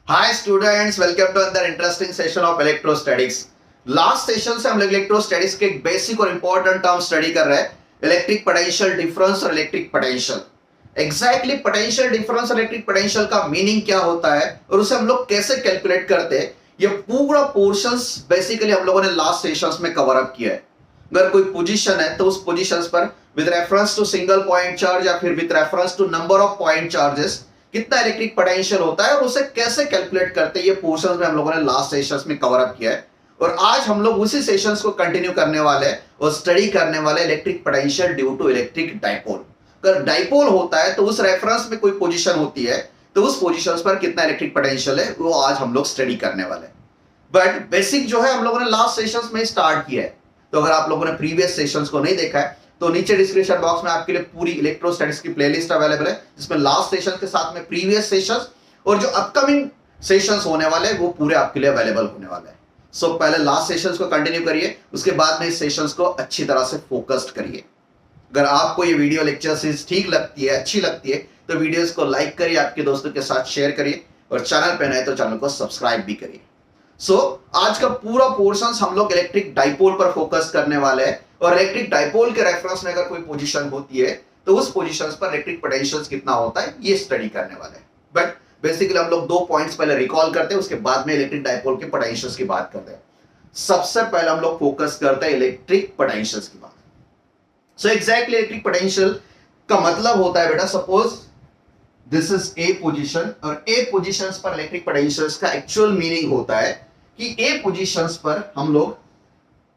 Hi students, welcome to अंदर interesting session of electrostatics. Last session से हम लोग इलेक्ट्रोस्टैटिक्स के एक बेसिक और इंपॉर्टेंट टर्म स्टडी कर रहे हैं, इलेक्ट्रिक पोटेंशियल डिफरेंस और electric potential. Exactly potential difference और इलेक्ट्रिक पोटेंशियल का मीनिंग क्या होता है और उसे हम लोग कैसे कैलकुलेट करते हैं, ये पूरा पोर्शंस बेसिकली हम लोगों ने लास्ट सेशंस में कवर अप किया है। अगर कोई पोजीशन है तो उस पोजीशंस पर with reference to single point charge या फिर with reference to number of point charges कितना इलेक्ट्रिक पोटेंशियल होता है और उसे कैसे कैलकुलेट करते हैं, ये पोर्शंस में हम लोगों ने लास्ट सेशंस में कवर अप किया है। और आज हम लोग उसी सेशंस को कंटिन्यू करने वाले हैं और स्टडी करने वाले electric potential due to electric dipole. अगर डाइपोल होता है तो उस रेफरेंस में कोई पोजीशन होती है तो उस पोजीशंस पर कितना इलेक्ट्रिक पोटेंशियल है वो आज हम लोग स्टडी करने वाले हैं। बट बेसिक जो है हम लोगों ने लास्ट सेशंस में स्टार्ट किया है, तो अगर आप लोगों ने प्रीवियस सेशंस को नहीं देखा है तो नीचे डिस्क्रिप्शन बॉक्स में आपके लिए पूरी इलेक्ट्रोस्टैटिक्स की प्लेलिस्ट अवेलेबल है, जिसमें लास्ट सेशन के साथ में प्रीवियस सेशंस और जो अपकमिंग सेशंस होने वाले हैं वो पूरे आपके लिए अवेलेबल होने वाले हैं। सो पहले लास्ट सेशंस को कंटिन्यू करिए, उसके बाद में इस सेशंस को अच्छी तरह से फोकस्ड करिए। अगर आपको ये वीडियो लेक्चर सीरीज ठीक लगती है, अच्छी लगती है, तो वीडियोस को लाइक करिए, आपके दोस्तों के साथ शेयर करिए और चैनल पे नए तो चैनल को सब्सक्राइब भी करिए। आज का पूरा पोर्शन हम लोग इलेक्ट्रिक डाइपोल पर फोकस करने वाले हैं और इलेक्ट्रिक डाइपोल के रेफरेंस में अगर कोई पोजीशन होती है तो उस पोजीशंस पर इलेक्ट्रिक पोटेंशियल कितना होता है ये स्टडी करने वाले हैं। बट बेसिकली हम लोग दो पॉइंट्स पहले रिकॉल करते हैं, उसके बाद में इलेक्ट्रिक डाइपोल के पोटेंशियल्स की बात करते हैं। सबसे पहले हम लोग फोकस करते हैं इलेक्ट्रिक पोटेंशियल्स की बात। एग्जैक्टली इलेक्ट्रिक पोटेंशियल का मतलब होता है बेटा, suppose this is A position और ए पोजीशंस पर इलेक्ट्रिक पोटेंशियल्स का एक्चुअल मीनिंग होता है कि ए पोजीशंस पर हम लोग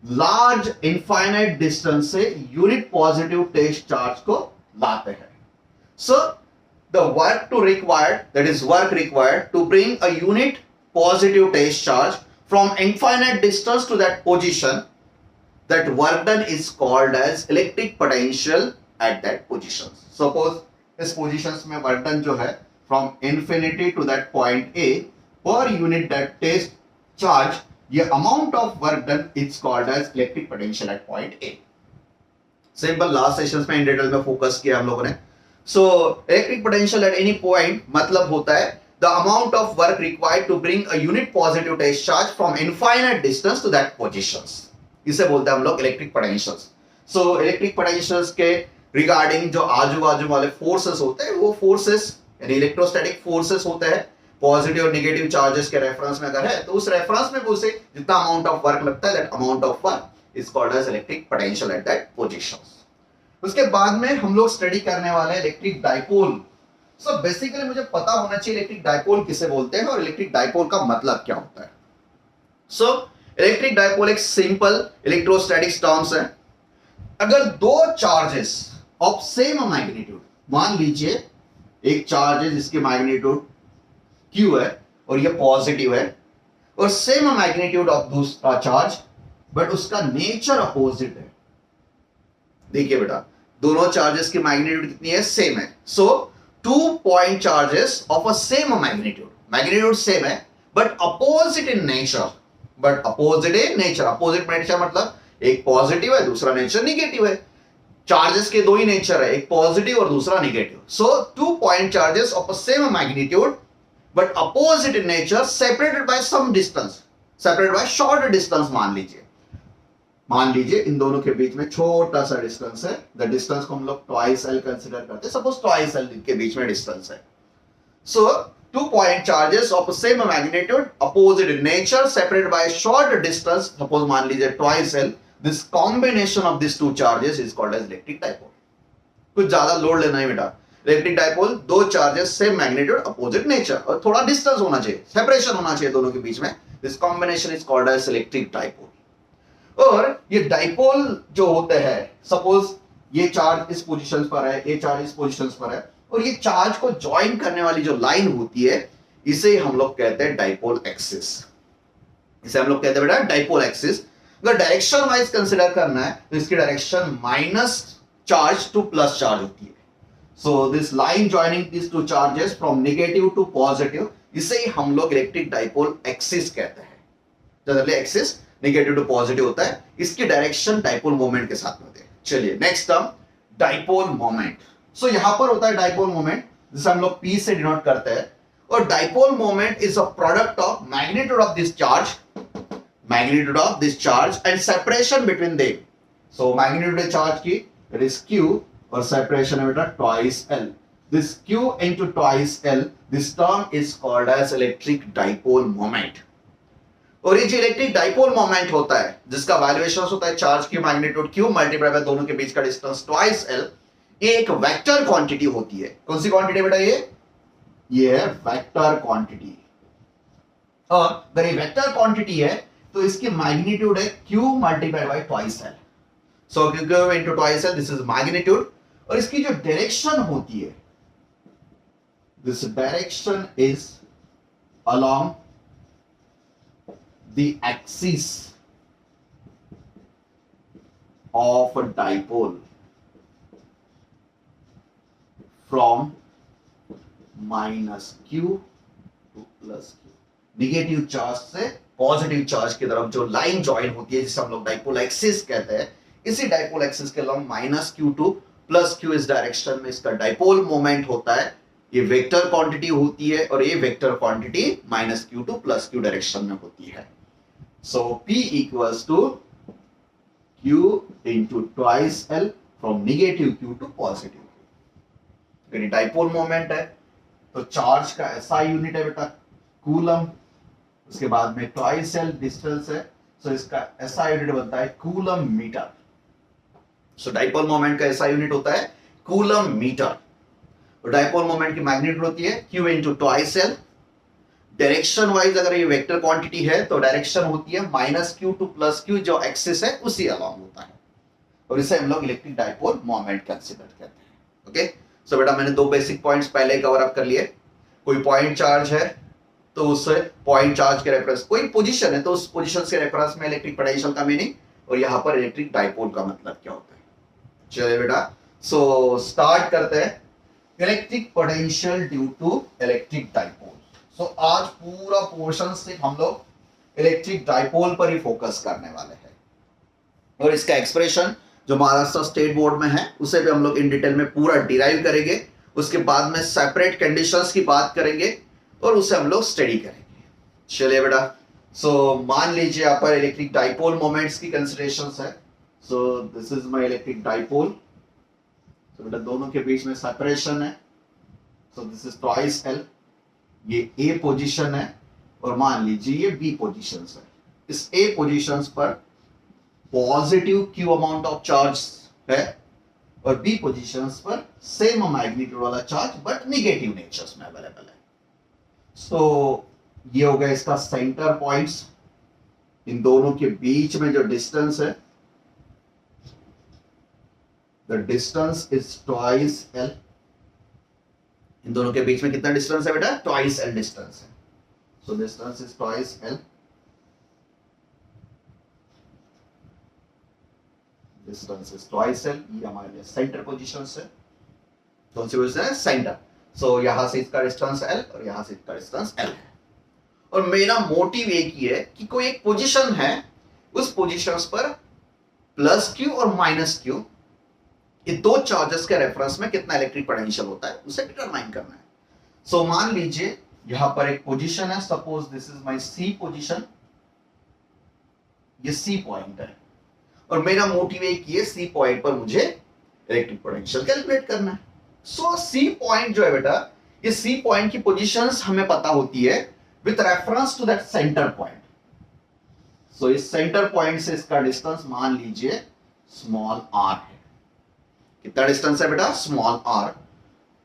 लार्ज इनफाइनाइट डिस्टेंस से यूनिट पॉजिटिव टेस्ट चार्ज को लाते हैं। So the work to required, that is work required to bring a unit positive test charge from infinite distance to that position, that work done is called as electric potential at that position. Suppose इस positions में work done जो है from infinity to that point A per unit that test charge, ये amount of work done is called as electric potential at point A. Simple last sessions में in detail में focus किया हम लोगों ने। Electric potential at any point मतलब होता है the amount of work required to bring a unit positive test charge from infinite distance to that positions. इसे बोलते हैं हम लोग इलेक्ट्रिक पोटेंशियल्स। इलेक्ट्रिक पोटेंशियल्स के रिगार्डिंग जो आजू बाजू वाले फोर्सेस होते हैं वो फोर्सेस यानी इलेक्ट्रोस्टैटिक फोर्सेस होते हैं, पॉजिटिव और नेगेटिव चार्जेस के रेफरेंस में अगर है तो उस रेफरेंस में उसे जितना अमाउंट ऑफ वर्क लगता है that amount of work is called as electric potential at that positions. उसके बाद में हम लोग स्टडी करने वाले हैं इलेक्ट्रिक डाइपोल। बेसिकली मुझे पता होना चाहिए इलेक्ट्रिक डाइपोल किसे बोलते हैं और इलेक्ट्रिक डाइपोल का मतलब क्या होता है। इलेक्ट्रिक डाइपोल एक सिंपल इलेक्ट्रोस्टैटिक्स टर्म्स है। अगर दो चार्जेस ऑफ सेम मैग्नीट्यूड, मान लीजिए एक चार्ज है जिसकी मैग्नीट्यूड Q है और ये पॉजिटिव है और सेम मैग्नीट्यूड ऑफ दूसरा चार्ज बट उसका नेचर अपोजिट है। देखिए बेटा, दोनों चार्जेस की मैग्नीट्यूड कितनी है? सेम है। Two point charges of a same magnitude same है but opposite in nature. Opposite nature मतलब एक पॉजिटिव है दूसरा नेचर निगेटिव है। चार्जेस के दो ही नेचर है, एक पॉजिटिव और दूसरा negative. To point charges of a same magnitude but opposite in nature, separated by some distance, separated by short distance। मान लीजिए इन दोनों के बीच में छोटा सा डिस्टेंस है। द डिस्टेंस को हम लोग ट्वाइस एल कंसीडर करते हैं। सपोज ट्वाइस एल के बीच में डिस्टेंस है। Two point charges of same magnitude opposite in nature separated by short distance, suppose मान लीजिए twice L. This combination of this two charges is called as electric dipole. कुछ ज्यादा load लेना है बेटा। इलेक्ट्रिक डाइपोल, दो charges same magnitude opposite nature और थोड़ा डिस्टेंस होना चाहिए, सेपरेशन होना चाहिए दोनों के बीच में। This combination is called as electric dipole. और ये डाइपोल जो होते हैं, सपोज ये चार्ज इस पोजीशन पर है, ये चार्ज इस पोजीशन पर है और ये चार्ज को ज्वाइन करने वाली जो लाइन होती है इसे हम लोग कहते हैं डाइपोल एक्सिस। इसे हम लोग कहते हैं बेटा डाइपोल एक्सिस। अगर डायरेक्शन वाइज कंसीडर करना है तो इसकी direction minus charge to plus charge होती है। This line joining this two charges from negative to positive, इसे ही हम लोग इलेक्ट्रिक डाइपोल एक्सिस कहते हैं। Generally axis negative to positive होता है, इसकी डायरेक्शन डाइपोल मोमेंट के साथ में होती है। चलिए नेक्स्ट टर्म डाइपोल मोमेंट। यहां पर होता है डाइपोल मोमेंट जिसे हम लोग P से डिनोट करते हैं और dipole moment is a product of magnitude of this charge and separation between them. So magnitude charge की इट इज q और सेपरेशन है बेटा twice l. This q into twice l, this term is called as electric dipole moment. और ये जो electric dipole moment होता है जिसका वैल्यूएशन होता है चार्ज की मैग्नीट्यूड q मल्टीप्लाई बाय दोनों के बीच का डिस्टेंस ट्वाइस l, ये एक वेक्टर क्वांटिटी होती है. कौन सी क्वांटिटी बेटा ये है वेक्टर क्वांटिटी. और अगर ये वेक्टर क्वांटिटी है तो इसकी मैग्नीट्यूड है q multiply by twice l. So q into twice l, this is magnitude. और इसकी जो डायरेक्शन होती है, this direction is along the axis of a dipole from minus q to plus q. Negative charge से positive charge की तरफ जो line join होती है जिसे हम लोग डाइपोल एक्सिस कहते हैं, इसी डाइपोल एक्सिस के long minus q to plus q इस डायरेक्शन में इसका डाइपोल मोमेंट होता है. ये वेक्टर क्वांटिटी होती है और ये vector quantity minus q to plus q direction में होती है. So p equals to q into twice l from negative q to positive q. अगर ये डाइपोल मोमेंट है तो चार्ज का SI यूनिट है बेटा कूलम. उसके बाद में ट्वाइस l डिस्टेंस है, सो इसका SI यूनिट बनता है कूलम मीटर. सो डाइपोल मोमेंट का SI यूनिट होता है कूलम मीटर. और डाइपोल मोमेंट की मैग्नीट्यूड होती है q into twice l. Direction wise अगर ये वेक्टर क्वांटिटी है तो डायरेक्शन होती है minus q to plus q, जो एक्सिस है उसी अलोंग होता है. और इसे हम लोग इलेक्ट्रिक डाइपोल मोमेंट कंसीडर करते हैं. ओके, सो बेटा मैंने दो बेसिक पॉइंट्स पहले कवर अप कर लिए. कोई पॉइंट चार्ज है तो उस पॉइंट चार्ज के रेफरेंस, कोई पोजीशन है तो उस पोजीशन के रेफरेंस में इलेक्ट्रिक पोटेंशियल का मीनिंग, और यहाँ पर इलेक्ट्रिक डाइपोल का मतलब क्या होता है. चलिए बेटा, सो स्टार्ट करते हैं. Electric potential due to electric dipole. So आज पूरा पोर्शन से हम लोग इलेक्ट्रिक डाइपोल पर ही फोकस करने वाले हैं. और इसका एक्सप्रेशन जो महाराष्ट्र स्टेट बोर्ड में है उसे भी हम लोग इन डिटेल में पूरा डिराइव करेंगे. उसके बाद में सेपरेट कंडीशंस की बात करेंगे और उसे हम लोग स्टडी करेंगे. चलिए बेटा, सो मान लीजिए यहाँ पर इलेक्ट्रिक डाइपोल मोमेंट्स की कंसिडरेशंस है. So this is my electric dipole. तो बेटा दोनों के बीच में सेपरेशन है. So this is twice l. ये A पोजीशन है और मान लीजिए ये B पोजीशंस है. इस A पोजीशंस पर positive q amount of charge है और B पोजीशंस पर सेम मैग्नीट्यूड वाला चार्ज बट निगेटिव नेचर्स में अवेलेबल है. सो ये हो गया इसका सेंटर पॉइंट्स. इन दोनों के बीच में जो डिस्टेंस है, the distance is twice l. इन दोनों के बीच में कितना डिस्टेंस है बेटा? ट्वाइस l डिस्टेंस है. So distance is twice l. Distance is twice l. ये हमारे लिए सेंटर पोजीशंस है. कौन सी पोजीशन है? सेंटर. सो यहां से इसका डिस्टेंस l और यहां से इसका डिस्टेंस l है. और मेरा मोटिव एक ही है कि कोई एक पोजीशन है, उस पोजीशंस पर प्लस q और माइनस q, ये दो चार्जेस के रेफरेंस में कितना इलेक्ट्रिक पोटेंशियल होता है उसे डिटरमाइन करना है. सो मान लीजिए यहां पर एक पोजीशन है, suppose this is my C position. ये C पॉइंट है और मेरा मोटिव है कि ये C पॉइंट पर मुझे इलेक्ट्रिक पोटेंशियल कैलकुलेट करना है. सो C पॉइंट जो है बेटा, ये C पॉइंट की पोजीशंस हमें पता होती है with reference to that centre point. So इस सेंटर पॉइंट से इसका डिस्टेंस मान लीजिए स्मॉल r है. कितना डिस्टेंस है बेटा? Small r.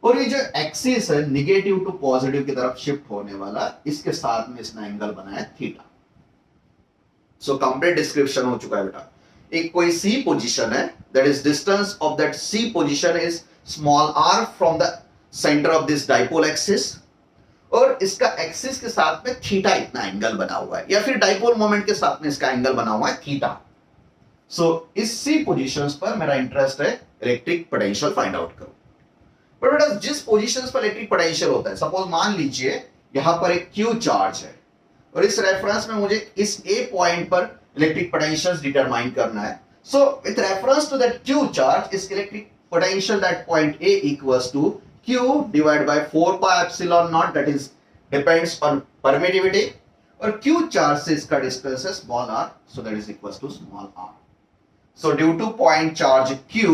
और ये जो एक्सिस है निगेटिव टू पॉजिटिव की तरफ शिफ्ट होने वाला, इसके साथ में इसने एंगल बनाया थीटा. सो कंप्लीट डिस्क्रिप्शन हो चुका है बेटा. एक कोई C पोजीशन है, that is distance of that C position is small r from the centre of this dipole axis. और इसका एक्सिस के साथ में थीटा इतना एंगल बना हुआ है, या फिर डाइपोल मोमेंट के साथ में इसका एंगल बना हुआ है थीटा. सो इस C पोजीशंस पर मेरा इंटरेस्ट है इलेक्ट्रिक पोटेंशियल फाइंड आउट करो. पर बेटा जिस पोजीशंस पर इलेक्ट्रिक पोटेंशियल होता है, सपोज मान लीजिए यहां पर एक Q चार्ज है और इस रेफरेंस में मुझे इस A पॉइंट पर इलेक्ट्रिक पोटेंशियल डिटरमाइन करना है. So with reference to that Q charge, इस electric potential that point A equals to Q divide by 4 pi epsilon naught, that is depends on permittivity, और Q charge से इसका distance है small r, so that is equal to small r. So due to point charge Q,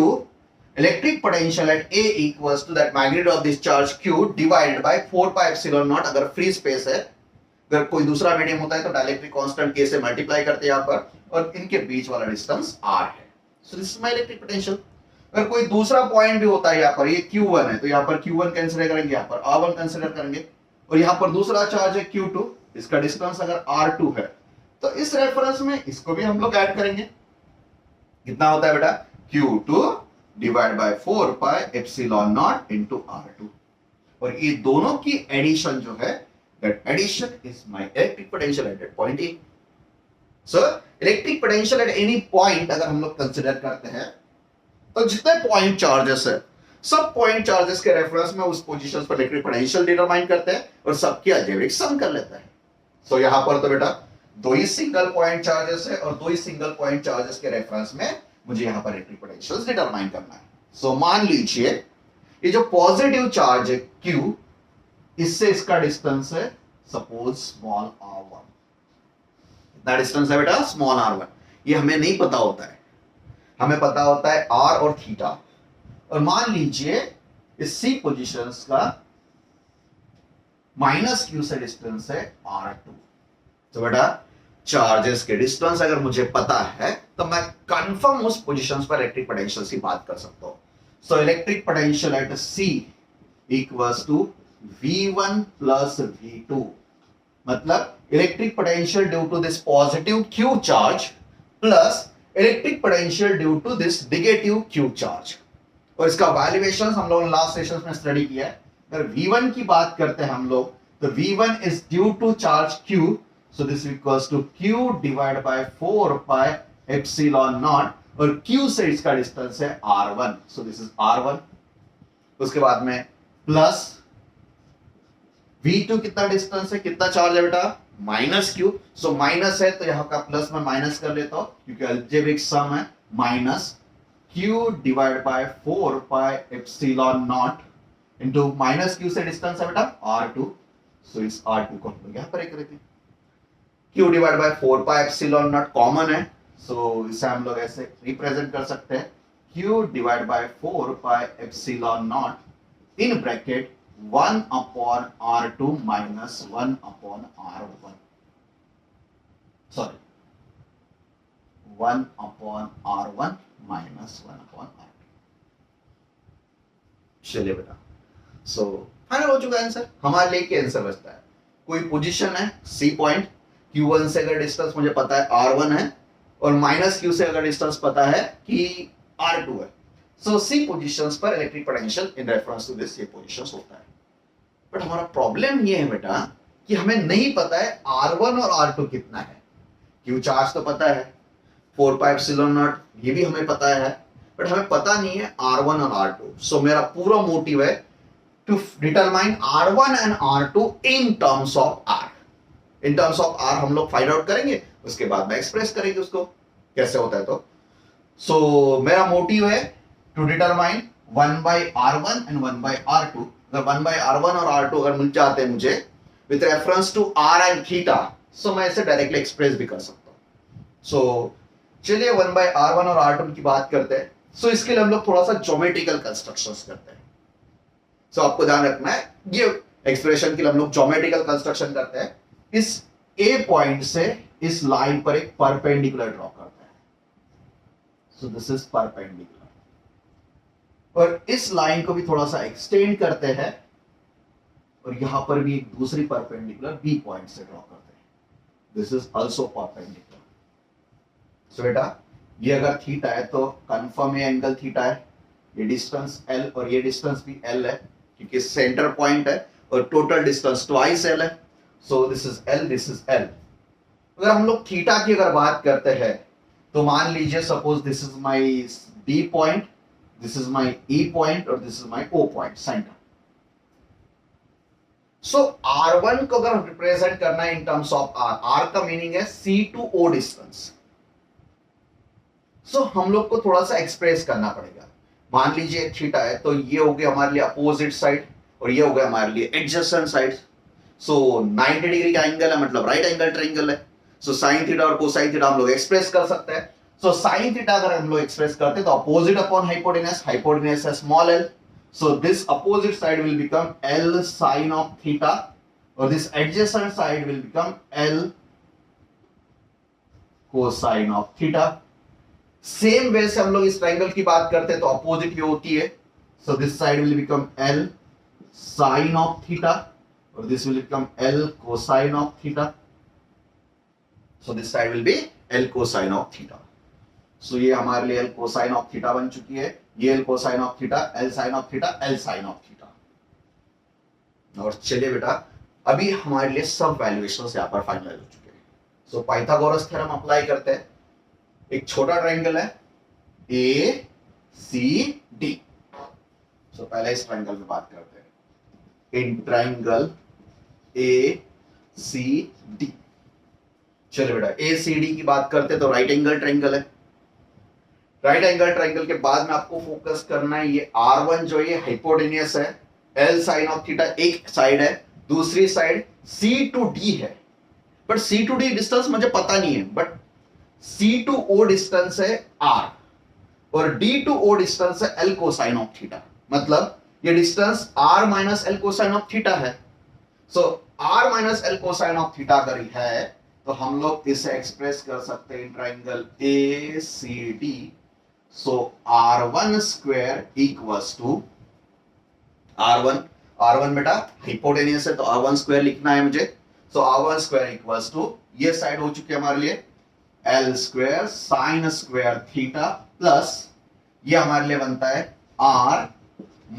electric potential at A equals to that magnitude of this charge Q divided by 4 pi epsilon naught. अगर free space है, अगर कोई दूसरा medium होता है तो dielectric constant K से multiply करते हैं यहाँ पर, और इनके बीच वाला डिस्टेंस R है. So this is my electric potential. अगर कोई दूसरा पॉइंट भी होता है यहाँ पर, ये Q1 है, तो यहाँ पर Q1 कंसीडर करेंगे, यहाँ पर R1 कंसीडर करेंगे, और यहाँ पर दूसरा चार्ज है Q2, इसका डिस्टेंस अगर R2 है, तो इस रेफरेंस में इसको भी हम लोग ऐड करेंगे. कितना होता है बेटा? Q2 divide by 4 pi epsilon naught into R2, और ये दोनों की एडिशन जो है, that addition is my electric potential at that point E. So electric potential at any point अगर हम लोग कंसीडर करते हैं, तो जितने पॉइंट चार्जेस है, सब पॉइंट चार्जेस के रेफरेंस में उस पोजीशन पर इलेक्ट्रिक पोटेंशियल डिटरमाइन करते हैं और सबकी अलजेब्रिक सम कर लेते हैं. सो यहां पर तो बेटा दो ही सिंगल पॉइंट चार्जेस है, और दो ही सिंगल पॉइंट चार्जेस के रेफरेंस में मुझे यहां पर इलेक्ट्रिक पोटेंशियल डिटरमाइन करना है. सो मान लीजिए ये जो पॉजिटिव चार्ज है Q, इससे इसका डिस्टेंस है सपोज स्मॉल r1. कितना डिस्टेंस है बेटा? Small r1. ये हमें नहीं पता होता है, हमें पता होता है r और थीटा. और मान लीजिए इस C पोजीशंस का माइनस Q से डिस्टेंस है R2. तो बेटा चार्जेस के डिस्टेंस अगर मुझे पता है तो मैं कंफर्म उस पोजीशंस पर इलेक्ट्रिक पोटेंशियल की बात कर सकता हूं. So electric potential at C equals to V1 plus V2, मतलब electric potential due to this positive Q charge plus electric potential due to this negative Q charge. और इसका वैल्यूएशन हम लोग लास्ट सेशन में स्टडी किया है. अगर V1 की बात करते हैं हम लोग, तो V1 is due to charge Q, so this equals to Q divided by 4 pi epsilon naught, और Q से इसका डिस्टेंस है R1, so this is R1. उसके बाद में प्लस V2 कितना डिस्टेंस है, कितना चार्ज है बेटा? Minus Q. सो माइनस है तो यहां का प्लस में माइनस कर लेता हूं, क्योंकि अलजेब्रिक सम है. Minus Q divide by 4 pi epsilon naught into minus Q से डिस्टेंस है बेटा R2, सो इस R2 को हम लोग यहां पर एक रखेंगे. Q divide by 4 pi epsilon not common है, सो इसे हम लोग ऐसे रिप्रेजेंट कर सकते हैं. Q divide by 4 pi epsilon naught in bracket 1 upon R2 minus 1 upon R1, sorry 1 upon R1 minus 1 upon R2. चलिए बेटा, सो फाइनल हो चुका है आंसर. हमारे लिए क्या आंसर बचता है? कोई पोजीशन है C पॉइंट, Q1 से अगर डिस्टेंस मुझे पता है R1 है, और माइनस Q से अगर डिस्टेंस पता है कि R2 है, सो C पोजीशंस पर electric potential in reference to this ये पोजीशंस होता है. बट हमारा प्रॉब्लम ये है बेटा कि हमें नहीं पता है R1 और R2 कितना है. Q चार्ज तो पता है 4 पाई एप्सिलॉन नॉट, ये भी हमें पता है, बट हमें पता नहीं है R1 और R2. सो मेरा पूरा मोटिव है to determine R1 and R2 in terms of R. In terms of R हम लोग फाइंड आउट करेंगे, उसके बाद में एक्सप्रेस करेंगे उसको कैसे होता है. तो सो मेरा मोटिव है to determine 1 by R1 and 1 by R2. अगर 1 बाई R1 और R2 अगर मिल जाते हैं मुझे with reference to R and theta, so मैं इसे डायरेक्टली एक्सप्रेस भी कर सकता हूं. सो चलिए 1 बाई R1 और R2 की बात करते हैं. सो इसके लिए हम लोग थोड़ा सा ज्योमेट्रिकल कंस्ट्रक्शंस करते हैं. सो आपको ध्यान रखना है, ये एक्सप्रेशन के लिए हम लोग ज्योमेट्रिकल कंस्ट्रक्शन करते हैं. इस A पॉइंट से इस लाइन पर एक परपेंडिकुलर ड्रॉ करते हैं. सो दिस इज परपेंडिकुलर, और इस लाइन को भी थोड़ा सा एक्सटेंड करते हैं, और यहां पर भी एक दूसरी परपेंडिकुलर B पॉइंट से ड्रॉ करते हैं. This is also perpendicular. So बेटा ये अगर थीटा है तो कंफर्म ये एंगल थीटा है, ये डिस्टेंस L और ये डिस्टेंस भी L है, क्योंकि सेंटर पॉइंट है और टोटल डिस्टेंस ट्वाइस L है. So this is L, this is L. अगर हम लोग थीटा की अगर बात करते हैं तो मान लीजिए suppose this is my D point, this is my E point और this is my O point centre. So R1 को अगर रिप्रेजेंट करना है in terms of R, R का मीनिंग है C to O distance. So हम लोग को थोड़ा सा एक्सप्रेस करना पड़ेगा. मान लीजिए थीटा है तो ये हो गया हमारे लिए अपोजिट साइड, और ये हो गया हमारे लिए एडजेसेंट साइड. सो 90 डिग्री का एंगल है, मतलब राइट एंगल ट्रायंगल है। सो साइन थीटा और कोसाइन थीटा हम लोग एक्सप्रेस कर सकते हैं। सो साइन थीटा अगर हम लोग एक्सप्रेस करते हैं तो अपोजिट अपॉन हाइपोटेनस, हाइपोटेनस है small L, so this opposite side will become L sine of theta और this adjacent side will become L cosine of theta. Same way से हम लोग इस ट्रायंगल की बात करते हैं तो अपोजिट ये होती है, so this side will become L sine of theta और this will become L cosine of theta. So this side will be L cosine of theta. So ये हमारे लिए एल कोसाइन ऑफ थीटा बन चुकी है, ये L cosine of theta, L sine of theta, L sine of theta. और चलिए बेटा अभी हमारे लिए सब वैल्यूएशंस यहां पर फाइनलाइज हो चुके हैं। सो पाइथागोरस थ्योरम अप्लाई करते हैं। एक छोटा ट्रायंगल है ए सी डी। सो पहले इस ट्रायंगल में बात करते हैं। In triangle A C D, चलिए बेटा ए सी डी की बात करते हैं तो राइट एंगल ट्रायंगल है। राइट एंगल ट्रायंगल के बाद में आपको फोकस करना है ये R1 जो ये हाइपोटेनियस है, L साइन ऑफ थीटा एक साइड है, दूसरी साइड C टू D है। But C to D distance मुझे पता नहीं है, but C to O distance है R और D टू O डिस्टेंस है L कोसाइन ऑफ थीटा। मतलब ये distance R minus L cosine of theta है। So R minus L cosine of theta अगर है तो हम लोग इसे एक्सप्रेस कर सकते हैं in triangle A C D. So R1 square equals to R1 बेटा हाइपोटेनियस है तो R1 स्क्वायर लिखना है मुझे। So R1 square equals to ये साइड हो चुकी है हमारे लिए L square sine square theta plus ये हमारे लिए बनता है R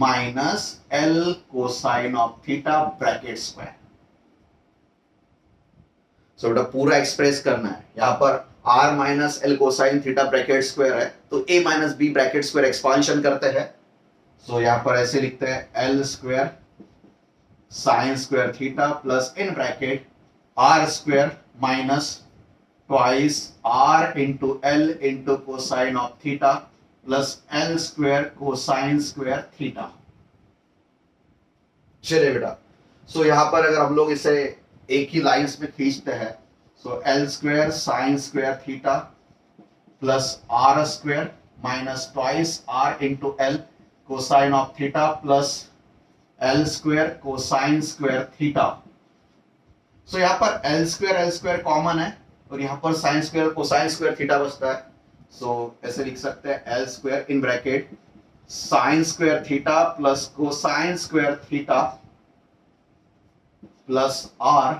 minus L cosine of theta bracket square. So बेटा पूरा एक्सप्रेस करना है, यहां पर R minus L cosine theta bracket square है तो A minus B bracket square expansion करते हैं। सो यहां पर ऐसे लिखते हैं L square sine square theta plus in bracket R square minus twice R into L into cosine of theta plus L square cosine square theta. चलिए बेटा सो यहां पर अगर हम लोग इसे एक ही लाइंस में खींचते हैं so L square sine square theta plus R square minus twice R into L cosine of theta plus L square cosine square theta. So यहां पर L स्क्वायर कॉमन है और यहां पर sine square cosine square theta बचता है। So ऐसे लिख सकते हैं L square in bracket sine square theta plus cosine square theta plus R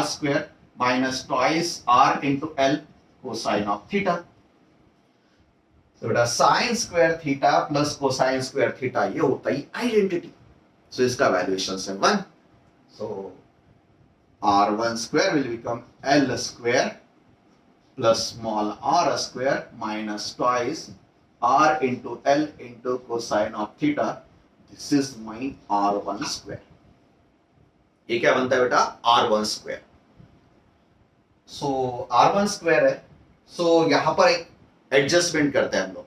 square minus twice R into L cosine of theta. तो बेटा sign square theta plus cosine square theta ये होता ही आइडेंटिटी। सो इसका valuation है 1। सो R1 square will become L square plus small r square minus twice R into L into cosine of theta. This is my R1 square. ये क्या बनता है बेटा R1 square. सो R1 square है। सो यहां पर एक एडजस्टमेंट करते हैं हम लोग,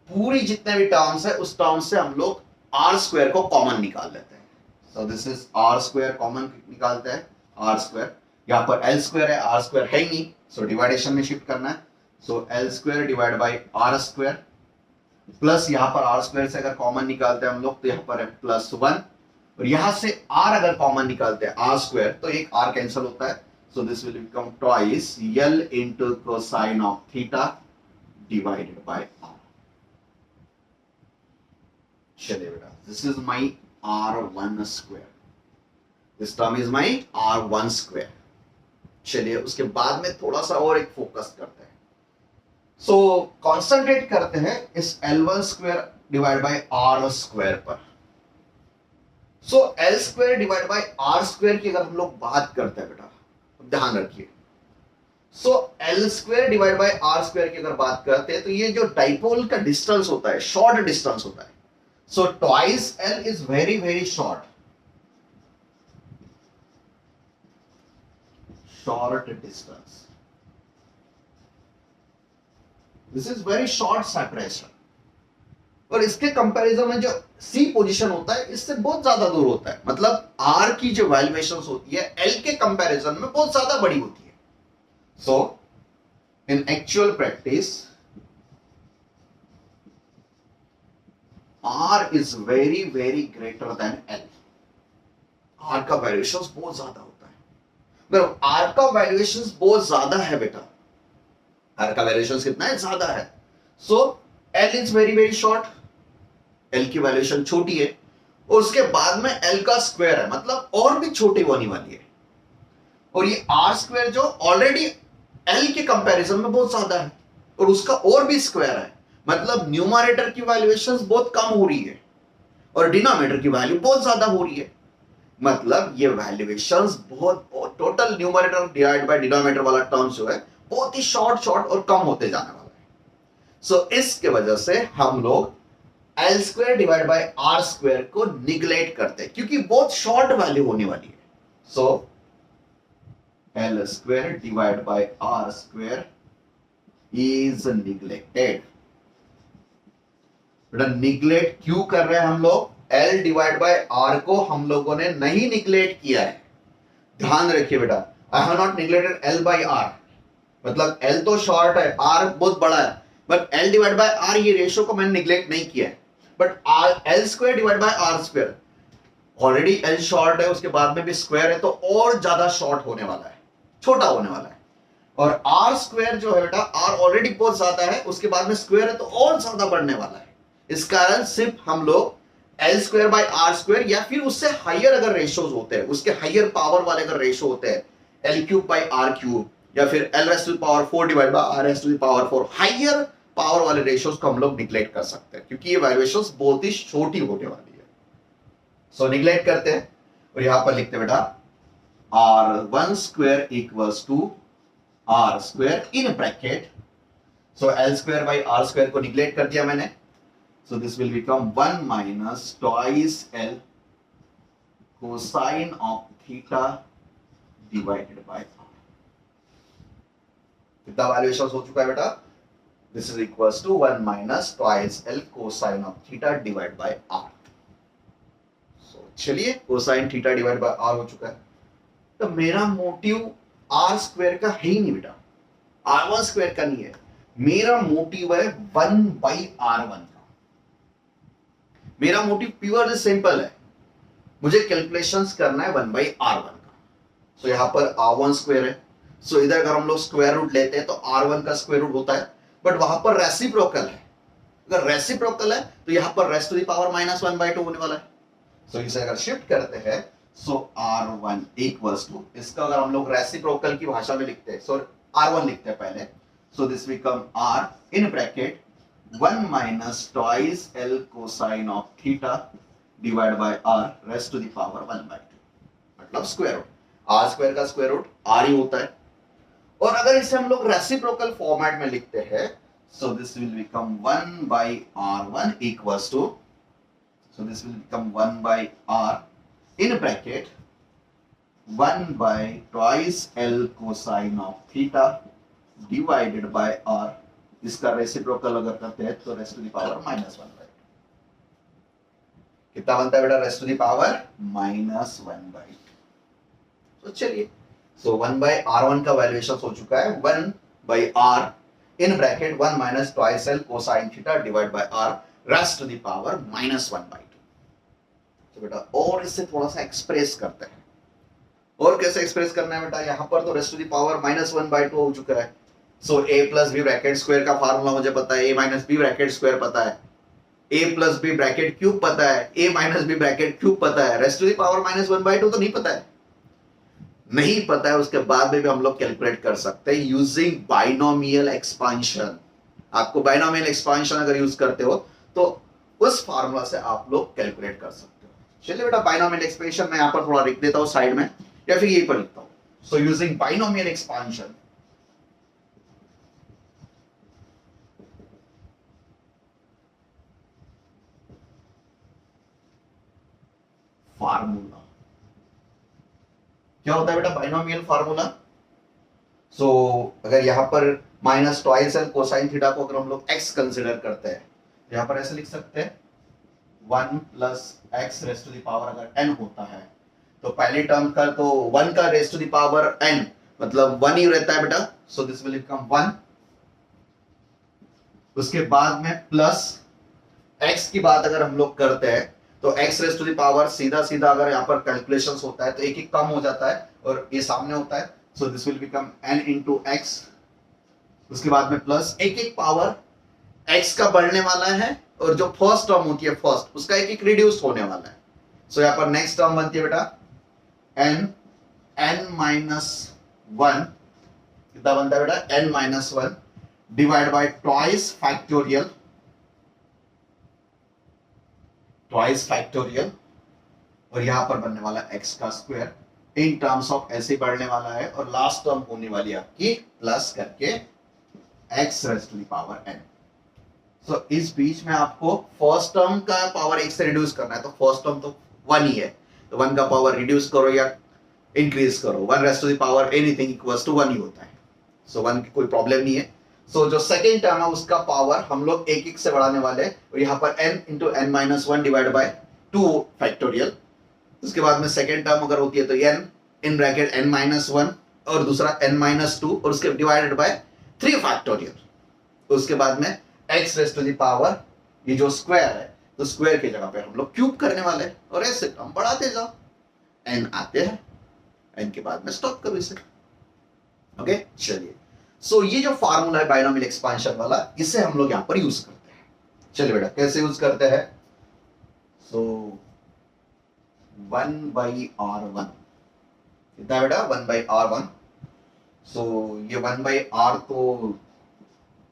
पूरी जितने भी टर्म्स है उस टर्म से हम लोग R स्क्वायर को कॉमन निकाल लेते हैं। सो this is R square common निकालते हैं R स्क्वायर। यहां पर L स्क्वायर है, R स्क्वायर है ही नहीं, सो डिवाइडेशन में शिफ्ट करना है। सो L square divide by R square plus यहां पर R स्क्वायर से अगर कॉमन निकालते हैं हम लोग तो यहां पर है प्लस 1 और यहां से R अगर कॉमन निकालते हैं R स्क्वायर तो एक R कैंसिल होता है। So this will become twice L into cosine of theta divided bye R। चलिए बेटा this is my R1 square, this term is my R1 square. चलिए उसके बाद में थोड़ा सा और एक फोकस करते हैं। सो कॉन्सेंट्रेट करते हैं इस L1 square divide by R square पर। सो L square divide by R square की अगर हम लोग बात करते हैं बेटा ध्यान रखिए। सो L square divide by R square की अगर बात करते हैं तो ये जो डाइपोल का डिस्टेंस होता है शॉर्ट डिस्टेंस होता है। So twice L is very very short distance. This is very short separation. और इसके कंपैरिजन में जो सी पोजीशन होता है इससे बहुत ज्यादा दूर होता है, मतलब आर की जो वैल्यूएशन होती है एल के कंपैरिजन में बहुत ज्यादा बड़ी होती है. So in actual practice R is very very greater than L. R का वैल्यूएशन बहुत ज्यादा होता है. मतलब आर का वैल्यूएशन बहुत ज्यादा है बेटा, आर का वैल्यूएशन कितना है, ज्यादा है. So L is very very short, L की वैल्यूएशन छोटी है और उसके बाद में एल का स्क्वायर है, मतलब और भी छोटी होने वाली है. और ये आर स्क्वायर जो ऑलरेडी एल के कंपैरिजन में बहुत ज्यादा है और उसका और भी स्क्वायर है, मतलब न्यूमरेटर की वैल्यूएशन बहुत कम हो रही है और डिनोमिनेटर की वैल्यू बहुत ज्यादा हो रही है. मतलब ये वैल्यूएशंस बहुत total numerator divide by denominator वाला टर्म जो है बहुत ही शॉर्ट शॉर्ट और कम होते जाने वाला है. सो इसके वजह से हम लोग L square divide by R square को निग्लेक्ट करते हैं क्योंकि बहुत शॉर्ट वैल्यू होने वाली है. So L square divide by R square is neglected. बेटा निग्लेक्ट क्यों कर रहे हैं हम लोग, एल डिवाइड बाय आर को हम लोगों ने नहीं निग्लेक्ट किया है. ध्यान रखिए बेटा, I have not neglected L by R, मतलब एल तो शॉर्ट है, आर बहुत बड़ा है, but L divide by R ये रेशियो को मैंने निग्लेक्ट नहीं किया है. But R L square divide by R square, already L short है, उसके बाद में भी स्क्वायर है तो और ज्यादा शॉर्ट होने वाला है, छोटा होने वाला है. और आर स्क्वायर जो है बेटा, आर ऑलरेडी बहुत ज्यादा है, उसके बाद में स्क्वायर है तो और ज्यादा बढ़ने वाला है. इस कारण सिर्फ हम लोग L square by R square या फिर उससे हाइयर अगर रेशियोज होते हैं, उसके हाइयर पावर वाले अगर रेशियो होते हैं, L cube by R cube या फिर L raise to the power 4 divide by R raise to the power 4, higher power वाले रेशियोज को हम लोग निग्लेक्ट कर सकते हैं क्योंकि ये वैल्यूएशंस बहुत ही छोटी होने वाली है. सो निग्लेक्ट करते हैं और यहां पर लिखते हैं बेटा r1 square equals to R square in bracket. So L square by R square को निग्लेक्ट कर दिया मैंने. So this will become 1 minus twice L cosine of theta divided by R. कितना वैल्यूएशन हो चुका है बेटा, this is equals to 1 minus twice L cosine of theta divided by R. So चलिए cosine theta divided by R हो चुका है. तो मेरा मोटिव R स्क्वायर का है ही नहीं बेटा, R1 स्क्वायर का नहीं है, मेरा मोटिव है 1 by R1 का. मेरा मोटिव प्योर सिंपल है, मुझे कैलकुलेशंस करना है 1 by R1 का. सो यहां पर R1 स्क्वायर है, सो इधर अगर हम लोग स्क्वायर रूट लेते हैं तो R1 का स्क्वायर रूट होता है, बट वहां पर रेसिप्रोकल है. अगर रेसिप्रोकल है तो यहां पर रेस्ट टू द पावर -1/2 होने वाला है. सो इसे अगर शिफ्ट करते हैं सो R1 इक्वल्स टू, इसका अगर हम लोग रेसिप्रोकल की भाषा में लिखते हैं, सो R1 लिखते हैं पहले. So this become R in bracket 1 minus twice L cosine of theta divided by R raised to the power 1/2, मतलब स्क्वायर रूट. R स्क्वायर का स्क्वायर रूट R ही होता है. और अगर इसे हम लोग रेसिप्रोकल फॉर्मेट में लिखते हैं so this will become 1 by R1 equals to, so this will become 1 by R in bracket 1 by twice L cosine of theta divided by R. इसका रेसिप्रोकल अगर करते हैं तो रेस्ट टू द पावर -1/2. कितना बनता है बेटा, रेस्ट टू द पावर -1/2. तो चलिए, सो 1 by R1 का वैल्यूएशन हो चुका है 1 by R in bracket 1 minus twice L cosine theta divided by R raised to the power -1/2. तो बेटा और इससे थोड़ा सा एक्सप्रेस करते हैं. और कैसे एक्सप्रेस करना है बेटा, यहां पर तो रेस्ट टू द पावर -1/2 हो चुका है. So a plus B bracket square का फार्मूला मुझे पता है, a minus B bracket square पता है, a plus B bracket cube पता है, a minus B bracket cube पता है, रेस्ट टू द पावर -1/2 तो नहीं पता है. नहीं पता है उसके बाद में भी हम लोग कैलकुलेट कर सकते हैं यूजिंग बाइनोमियल एक्सपांशन. आपको बाइनोमियल एक्सपांशन अगर यूज करते हो तो उस फार्मूला से आप लोग कैलकुलेट कर सकते हो. चलिए बेटा बाइनोमियल एक्सपेंशन मैं यहां पर थोड़ा लिख देता हूं साइड में या फिर यहीं पर लिखता हूं. So using binomial expansion, formula क्या होता है बेटा, बाइनोमियल फार्मूला. सो अगर यहां पर minus twice L cosine theta को अगर हम लोग x कंसीडर करते हैं यहाँ पर ऐसे लिख सकते हैं 1 plus X raise to the power अगर n होता है तो पहले टर्म का तो 1 का raise to the power n मतलब 1 ही रहता है बेटा, सो दिस विल बिकम 1। उसके बाद में प्लस x की बात अगर हम लोग करते हैं तो x raise to the power सीधा सीधा अगर यहाँ पर कैलकुलेशंस होता है तो एक एक कम हो जाता है और ये सामने होता है, so this will become n into x. उसके बाद में प्लस एक एक पावर x का बढ़ने वाला है और जो फर्स्ट टर्म होती है फर्स्ट उसका एक एक रिड्यूस होने वाला है। सो यहाँ पर नेक्स्ट टर्म बनती है बेटा n माइनस 1, कितना बनता है बेटा n minus 1 divide by twice factorial और यहां पर बनने वाला x का स्क्वायर इन टर्म्स ऑफ ऐसे बढ़ने वाला है और लास्ट टर्म होने वाली आपकी प्लस करके x raise to the power n। So इस बीच में आपको फर्स्ट टर्म का पावर 1 से रिड्यूस करना है तो फर्स्ट टर्म तो 1 ही है, तो 1 का पावर रिड्यूस करो या इंक्रीज करो 1 raise to the power anything equals to 1 ही होता है, सो 1 की कोई प्रॉब्लम नहीं है। सो जो सेकेंड टर्म है उसका पावर हम लोग एक एक से बढ़ाने वाले हैं और यहाँ पर n into n minus 1 divide by 2 factorial. उसके बाद में सेकेंड टर्म अगर होती है तो n in bracket n minus 1 और दूसरा n माइनस 2 और उसके डिवाइडेड बाय 3 फैक्टोरियल। उसके बाद में x raise to the power ये जो स्क्वायर है तो स्क्वायर की जगह पे हम लोग क्यूब करने वाले हैं और ऐसे टर्म बढ़ाते जाओ, n आते हैं, n के बाद में स्टॉप करो इसे। ओके चलिए, सो ये जो फार्मूला है बाइनोमियल एक्सपांशन वाला इसे हम लोग यहां पर यूज करते हैं। चलिए बेटा कैसे यूज करते हैं, सो 1 बाई r1 कितना बेटा 1 बाई r1। सो ये 1 बाई r तो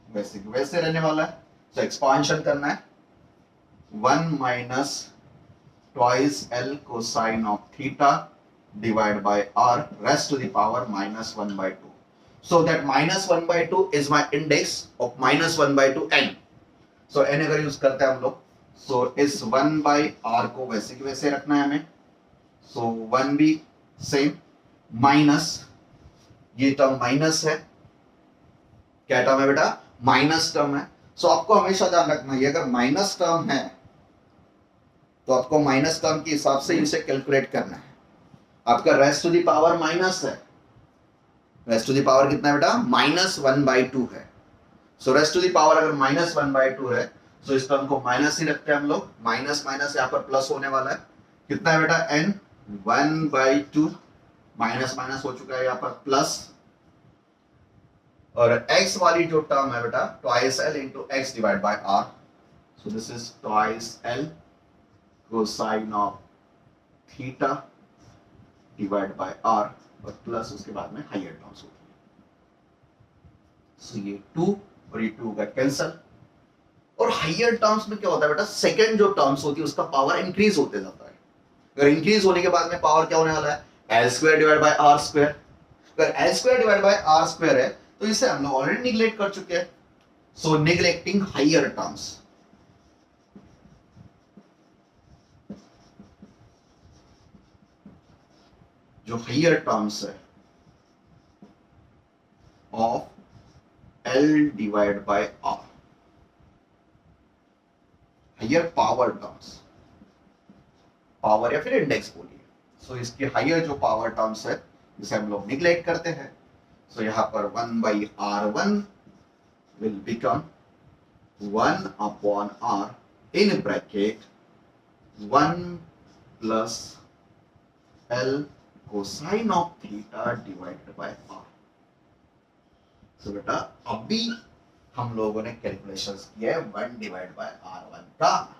वैसे वैसे रहने वाला है, सो एक्सपांशन करना है 1 minus twice l cosine of theta divide by r raise to the power minus 1 by 2। So that minus 1 by 2 is my index of minus 1 by 2 n. So n अगर use करते हैं हम लोग, so इस 1 by r को वैसे की वैसे रखना है हमें, so 1 भी सेम माइनस ये टर्म माइनस है, क्या टर्म है बेटा माइनस टर्म है। so आपको हमेशा ध्यान रखना है अगर माइनस टर्म है तो आपको माइनस टर्म के हिसाब से इसे कैलकुलेट करना है। आपका raise to the power minus है, रेज़ टू द पावर कितना है बेटा माइनस 1 बाई 2 है। So raise to the power अगर माइनस 1 बाई 2 है तो इस टर्म को माइनस ही रखते हैं हम लोग, माइनस माइनस यहाँ पर प्लस होने वाला है, कितना है बेटा n 1 बाई 2 माइनस माइनस हो चुका है यहाँ पर प्लस, और x वाली जो टर्म है बेटा twice l into x divide by r, so this is twice l cosine of theta divide by r और प्लस उसके बाद में हायर टर्म्स होती है, सो ये 2 और ये 2 का कैंसल। और हायर टर्म्स में क्या होता है बेटा सेकंड जो टर्म्स होती है उसका पावर इंक्रीज होते जाता है। अगर इंक्रीज होने के बाद में पावर क्या होने वाला है L square divide by R square. अगर L square divide by R square है तो इसे हम लोग ऑलरेडी निगलेक्ट कर चुके हैं, सो निगलेक्टिंग हायर टर्म्स। जो हायर टर्म्स है of L divide by R, higher power terms, power या फिर इंडेक्स बोलिए, सो इसकी हायर जो पावर टर्म्स है जिसे हम लोग निगलेक्ट करते हैं, सो यहां पर 1 by R1 will become 1 upon R in bracket 1 plus L cosine of theta divided bye r। सो बेटा अभी हम लोगों ने कैलकुलेशंस किया है 1 डिवाइड बाय r1 का।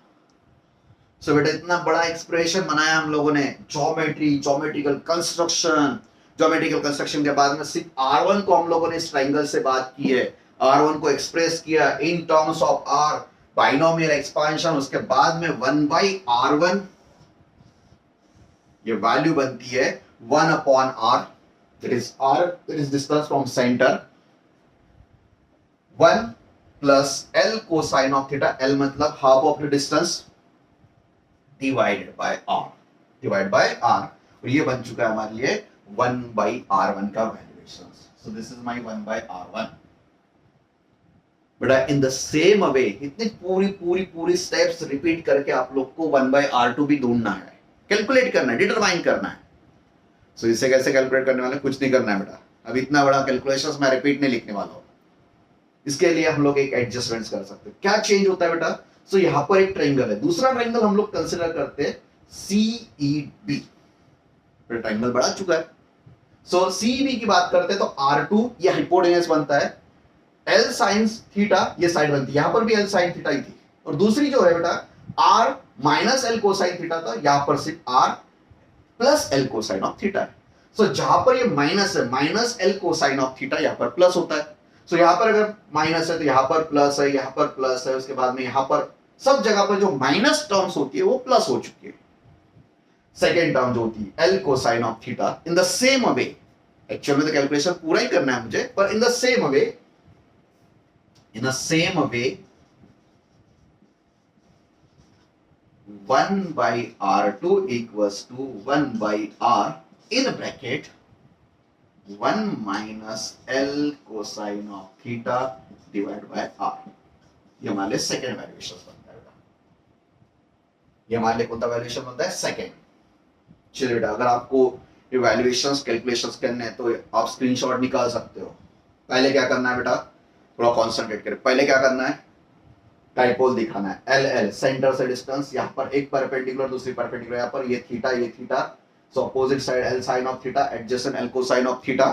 सो बेटा इतना बड़ा एक्सप्रेशन बनाया हम लोगों ने, ज्योमेट्रिकल कंस्ट्रक्शन के बाद में सिर्फ r1 को हम लोगों ने इस ट्रायंगल से बात की है, r1 को एक्सप्रेस किया इन terms of r binomial expansion. उसके बाद में 1 बाई r1 ये वैल्यू बनती है 1 upon r, that is distance from center, 1 plus L cosine of theta, L मतलब half of the distance divided by r, और ये बन चुका है हमारे लिए 1 by r1 का valuation. so this is my 1 by r1। बेटा इन द सेम वे इतनी पूरी पूरी पूरी स्टेप्स रिपीट करके आप लोग को 1/r2 भी ढूंढना है, कैलकुलेट करना है, डिटरमाइन करना है। सो इसे कैसे कैलकुलेट करने वाले, कुछ नहीं करना है बेटा। अब इतना बड़ा कैलकुलेशंस मैं रिपीट नहीं लिखने वाला हूं। इसके लिए हम लोग एक एडजस्टमेंट्स कर सकते हैं। क्या चेंज होता है बेटा? सो यहां पर एक ट्रायंगल है, दूसरा ट्रायंगल हम लोग कंसीडर करते हैं CEB। ट्रायंगल बढ़ा चुका है। सो CEB की बात करते हैं तो R2 ये हाइपोटेन्यूस बनता है, L sin थीटा ये साइड बनती है, यहां पर भी L sin थीटा ही थी। और दूसरी जो है बेटा R minus L cosine theta था, यहां पर सिर्फ R plus L cosine of theta है। सो जहां पर ये माइनस है, minus L cosine of theta यहां पर प्लस होता है। सो यहां पर अगर माइनस है तो यहां पर प्लस है, यहां पर प्लस है, उसके बाद में यहां पर सब जगह पर जो माइनस टर्म्स होती है वो प्लस हो चुकी है। सेकेंड टर्म जो होती है L cosine of theta in the same way, actual में तो कैलकुलेशन पूरा ही करना है मुझे, पर in the same way, in the same way 1 by r2 equals to 1 by r in bracket 1 minus L cosine of theta divided by r। ये हमारे लिए सेकेंड वैल्यूएशन बनता है बेटा, ये हमारे लिए कौन सा वैल्यूएशन बनता है? सेकेंड। चलिए बेटा अगर आपको ये वैल्यूएशंस कैलकुलेशंस करने हैं तो आप स्क्रीनशॉट निकाल सकते हो। पहले क्या करना है बेटा, थोड़ा कॉन्सेंट्रेट करें। पहले क्या करना है, डाइपोल दिखाना है। एल एल सेंटर से डिस्टेंस, यहाँ पर एक परपेंडिकुलर दूसरी परपेंडिकुलर, यहाँ पर ये theta, so opposite side L sine of theta, adjacent L cosine of theta,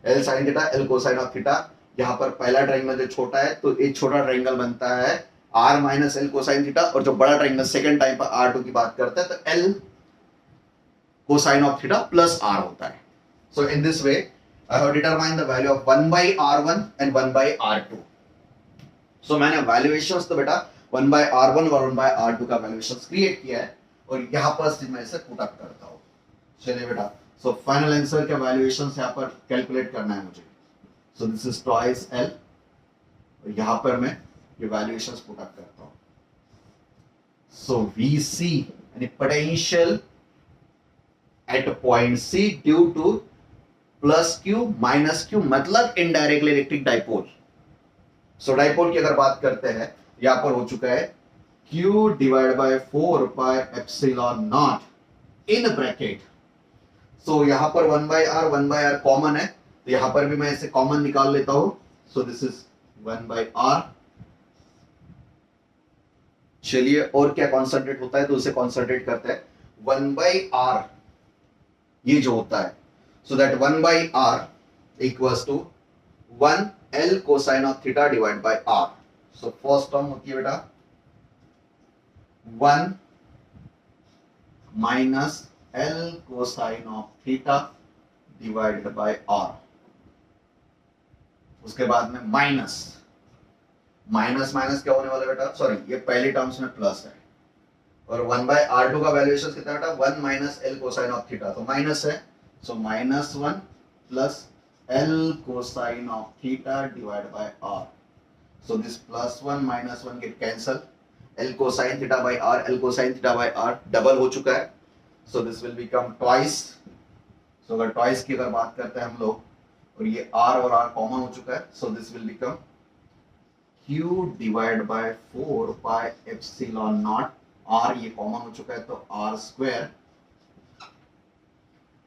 L sine theta L cosine of theta. यहाँ पर पहला ट्रायंगल जो छोटा है तो एक छोटा ट्रायंगल बनता है R minus L cosine theta, और जो बड़ा ट्रायंगल सेकंड टाइम पर R2 की बात करते हैं तो L cosine of theta plus R होता है। So in this way I have determined the value of 1 by R1 and 1 by R2. So मैंने valuations तो बेटा 1 by R1 और 1 by R2 का valuations क्रिएट किया है, और यहाँ पर मैं इसे पुट अप करता हूँ। चलिए बेटा, so फाइनल आंसर का valuations यहाँ पर कैलकुलेट करना है मुझे। So this is twice L, और यहाँ पर मैं ये valuations पुट अप करता हूँ। So VC यानी potential at point C due to plus Q minus Q मतलब इनडायरेक्टली इलेक्ट्रिक डाइपोल। सो डाइपोल की अगर बात करते हैं, यहां पर हो चुका है Q divide by 4 pi epsilon naught in bracket. So यहां पर 1 बाय r कॉमन है, तो यहां पर भी मैं इसे कॉमन निकाल लेता हूं। So this is 1 by r। चलिए और क्या कॉन्सेंट्रेट होता है तो उसे कॉन्सेंट्रेट करते हैं। 1 बाय r ये जो होता है, so that 1 by r equals to 1 L cosine of theta divided by r। so first term होती है बेटा 1 minus L cosine of theta divided by r। उसके बाद में माइनस क्या होने वाला बेटा, सॉरी ये पहले टर्म्स में प्लस है, और 1 by r2 का वैल्यूएशन कितना बेटा 1 minus L cosine of theta, तो माइनस है। So minus 1 plus L cosine of theta divided by r। So this plus 1 minus 1 get cancel, L cosine theta by r, L cosine theta by r double हो चुका है। So this will become twice। So अगर twice की अगर बात करते हैं हम लोग, और ये r और r कॉमन हो चुका है, so this will become Q divided by 4 pi epsilon naught, r ये कॉमन हो चुका है तो r square,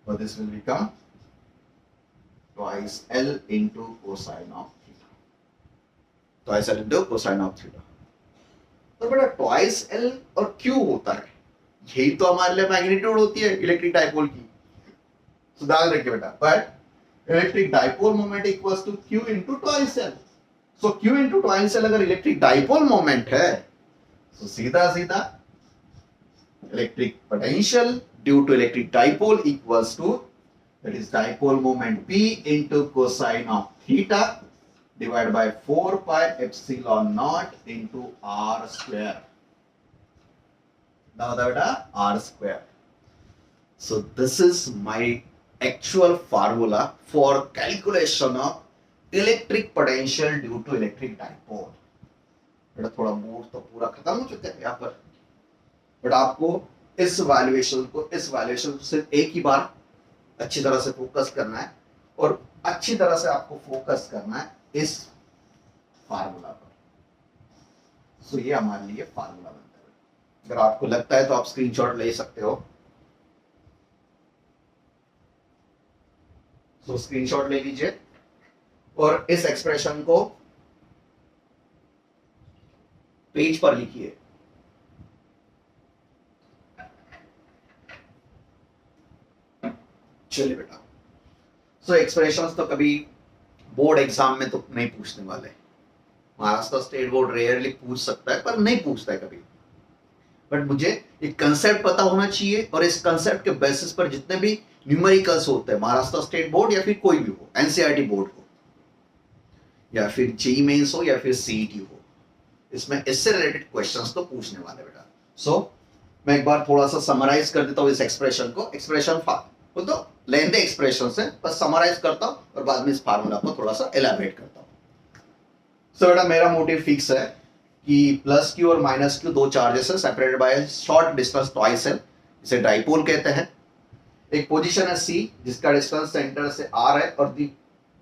so this will become twice L into cosine of theta, twice L into cosine of theta। तो बेटा twice L और Q होता है, यही तो हमारे लिए मैग्नीट्यूड होती है इलेक्ट्रिक डाइपोल की। तो ध्यान रखिए बेटा, but electric dipole moment equals to Q into twice L। So Q into twice L अगर इलेक्ट्रिक डाइपोल मोमेंट है तो सीधा सीधा electric potential due to electric dipole equals to, that is dipole moment P into cosine of theta divided by 4 pi epsilon naught into r square। Now that r square। So this is my actual formula for calculation of electric potential due to electric dipole। बेटा थोड़ा mood तो पूरा खत्म हो चुका है यहाँ पर, बट आपको इस वैल्यूएशन सिर्फ एक ही बार अच्छी तरह से फोकस करना है, और अच्छी तरह से आपको फोकस करना है इस फार्मूला पर। सो ये हमारे लिए फार्मूला बनता है। अगर आपको लगता है तो आप स्क्रीनशॉट ले सकते हो। सो स्क्रीनशॉट ले लीजिए और इस एक्सप्रेशन को पेज पर लिखिए। चलिए बेटा, सो एक्सप्रेशंस तो कभी बोर्ड एग्जाम में तो नहीं पूछने वाले। महाराष्ट्र स्टेट बोर्ड रेयरली पूछ सकता है, पर नहीं पूछता है कभी। बट मुझे एक कंसेप्ट पता होना चाहिए, और इस कंसेप्ट के बेसिस पर जितने भी न्यूमेरिकल्स होते हैं, महाराष्ट्र स्टेट बोर्ड या फिर कोई भी हो, एनसीईआरटी बोर्ड हो या फिर जेईई मेंस हो या फिर सीईटी हो, इसमें इससे रिलेटेड क्वेश्चंस तो पूछने वाले बेटा। सो मैं एक बार थोड़ा सा समराइज कर देता हूँ इस एक्सप्रेशन को। एक्सप्रेशन वो तो लेंथी एक्सप्रेशन है, बस समराइज करता हूँ और बाद में इस फार्मूला को थोड़ा सा एलाबरेट करता हूँ। सो बेटा मेरा मोटिव फिक्स है कि प्लस क्यू और माइनस क्यू दो चार्जेस है separated by short distance twice है, इसे डाइपोल कहते हैं। एक पोजीशन है सी जिसका डिस्टेंस सेंटर से आर है, और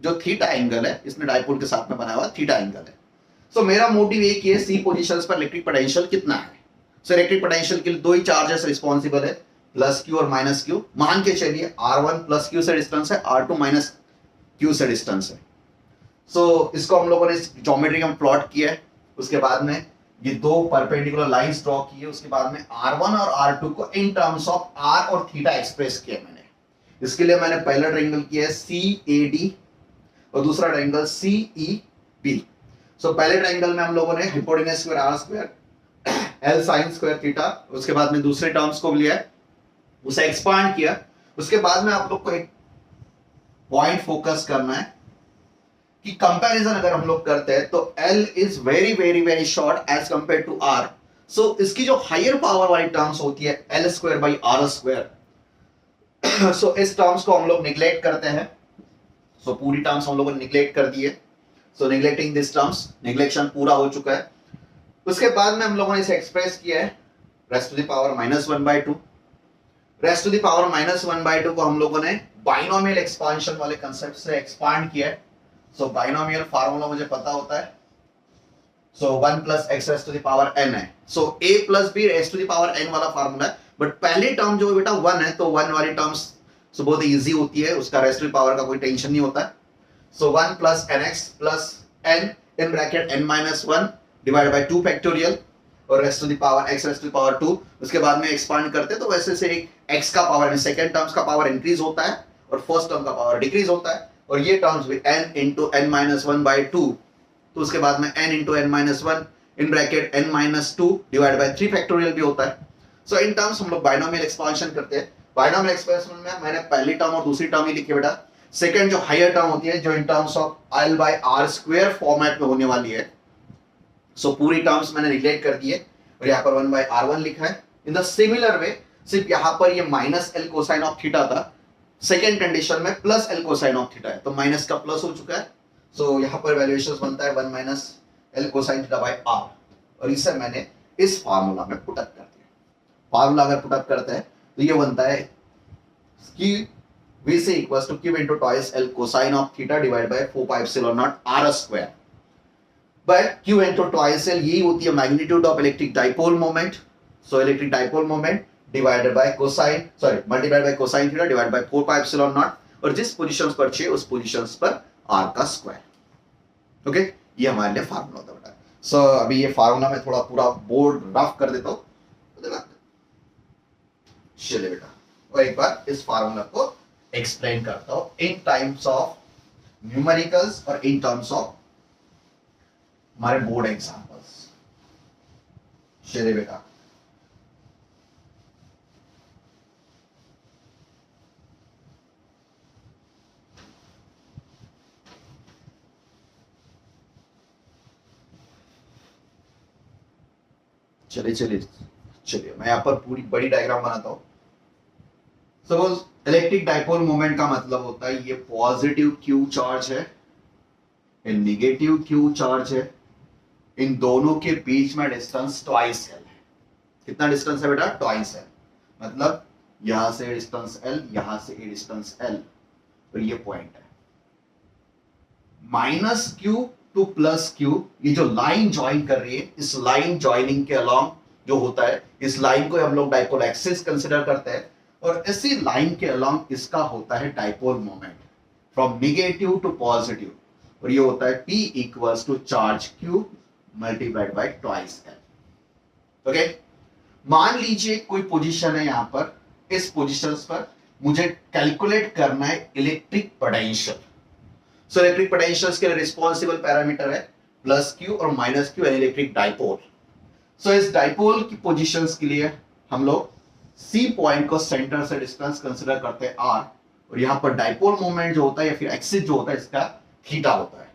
जो थीटा एंगल है इसने डाइपोल के साथ में बनाया हुआ थीटा एंगल है। सो मेरा मोटिव एक ही है, सी पोजीशंस पर इलेक्ट्रिक पोटेंशियल कितना है। सो इलेक्ट्रिक पोटेंशियल के लिए दो ही चार्जेस रिस्पॉन्सिबल है, प्लस क्यू और माइनस क्यू। मान के चलिए R1 प्लस क्यू से डिस्टेंस है, R2 माइनस क्यू से डिस्टेंस है। सो इसको हम लोगों ने ज्योमेट्री में प्लॉट किया है। उसके बाद में ये दो परपेंडिकुलर लाइंस ड्रॉ की है। उसके बाद में R1 और R2 को इन टर्म्स ऑफ R और थीटा एक्सप्रेस किया मैंने। इसके लिए मैंने पहला ट्रायंगल किया है CAD और दूसरा ट्रायंगल CEB। सो पहले ट्रायंगल में हम लोगों ने hypotenuse square R square L sin square theta, उसके बाद में दूसरे टर्म्स को लिया है, उसे एक्सपांड किया। उसके बाद में आप लोग को एक पॉइंट फोकस करना है कि कंपैरिजन अगर हम लोग करते हैं तो L is very very very short as compare to R। So इसकी जो हायर पावर वाली टर्म्स होती है L स्क्वायर बाई R स्क्वायर, सो इस टर्म्स को हम लोग निग्लेक्ट करते हैं। सो पूरी टर्म्स हम लोगों ने निग्लेक्ट कर दी है। सो निग्लेक्टिंग दिस टर्म्स, निग्लेक्शन पूरा हो चुका है। उसके बाद में हम लोगों ने इसे एक्सप्रेस किया है raised to the power -1/2। Raised to the power -1/2 को हम लोगों ने बाइनोमियल एक्सपांशन वाले कंसेप्ट से एक्सपांड किया है। सो बाइनोमियल फार्मूला मुझे पता होता है। So 1 plus X raised to the power n है। So a plus B raised to the power n वाला फार्मूला है। बट पहली टर्म जो बेटा 1 है, तो 1 वाली टर्म्स सो बहुत इजी होती है, उसका रेस्ट टू द पावर का कोई टेंशन नहीं होता है। So 1 plus nx plus n in bracket n-1 divided by 2 factorial और raised to the power x raised to the power 2। उसके बाद में एक्सपांड करते तो वैसे से एक x का पावर सेकंड टर्म्स का पावर इंक्रीज होता है और फर्स्ट टर्म का पावर डिक्रीज होता है, और ये टर्म्स भी n इंटू n-1/2, तो उसके बाद में n into n-1 in bracket n-2 divide by 3 factorial भी होता है। सो इन टर्म्स हम लोग बाइनोमियल एक्सपांशन करते हैं। बाइनोमियल एक्सपेंशन में मैंने पहली टर्म और दूसरी टर्म ही लिखी बेटा। सेकंड जो हायर टर्म होती है, जो in terms of L by R square format में होने वाली है, सो पूरी टर्म्स मैंने निग्लेक्ट कर दी है और यहाँ पर 1/R1 लिखा है। इन द सिमिलर वे सिर्फ यहाँ पर ये -L कोसाइन ऑफ थीटा था, सेकेंड कंडीशन में +L कोसाइन ऑफ थीटा है, तो माइनस का प्लस हो चुका है। सो यहाँ पर वैल्यूएशन बनता है 1 - L cosine theta by R, और इसे मैंने इस फार्मूला में पुट अप कर दिया। फार्मूला अगर पुट अप करते हैं तो ये बनता है कि VC equals to Q into twice L cosine of theta divide by 4πε0 R square. But Q into twice L यही होती है magnitude of electric dipole moment. So electric dipole moment divided by cosine multiplied by cosine theta divided by 4πε0, और जिस positions पर चाहिए उस positions पर R का स्क्वायर। ओके, ये हमारे लिए फार्मूला होता है। सो अभी ये फार्मूला में थोड़ा पूरा बोर्ड रफ कर देता हूँ, चलिए बेटा, और एक बार इस फार्मूला को एक्सप्लेन करता हूं इन टाइम्स ऑफ न्यूमेरिकल्स और इन टर्म्स ऑफ हमारे बोर्ड एग्जांपल्स। चलिए बेटा, चलिए मैं यहां पर पूरी बड़ी डायग्राम बनाता हूं। सपोज इलेक्ट्रिक डाइपोल मोमेंट का मतलब होता है ये पॉजिटिव Q चार्ज है, ये निगेटिव Q चार्ज है, इन दोनों के बीच में डिस्टेंस ट्वाइस L है। कितना डिस्टेंस है बेटा? ट्वाइस L, मतलब यहां से डिस्टेंस L, यहां से डिस्टेंस L, और ये पॉइंट है। -Q टू प्लस क्यू, ये जो लाइन ज्वाइन कर रही है, इस लाइन ज्वाइनिंग के अलॉन्ग जो होता है, इस लाइन को हम लोग डाइपोल एक्सिस कंसिडर करते हैं, और इसी लाइन के अलॉन्ग इसका होता है dipole moment from negative to positive, और ये होता है P equals to charge Q multiplied by twice L। Okay, मान लीजिए कोई पोजीशन है यहां पर, इस पोजीशन पर मुझे कैलकुलेट करना है इलेक्ट्रिक पोटेंशियल। सो इलेक्ट्रिक पोटेंशियल के लिए रिस्पॉन्सिबल पैरामीटर है प्लस क्यू और माइनस क्यू, इलेक्ट्रिक डाइपोल। सो इस डाइपोल की पोजीशंस के लिए हम लोग सी पॉइंट को सेंटर से डिस्टेंस कंसिडर करते हैं r, और यहां पर डाइपोल मोमेंट जो होता है या फिर एक्सिस जो होता है इसका थीटा होता है।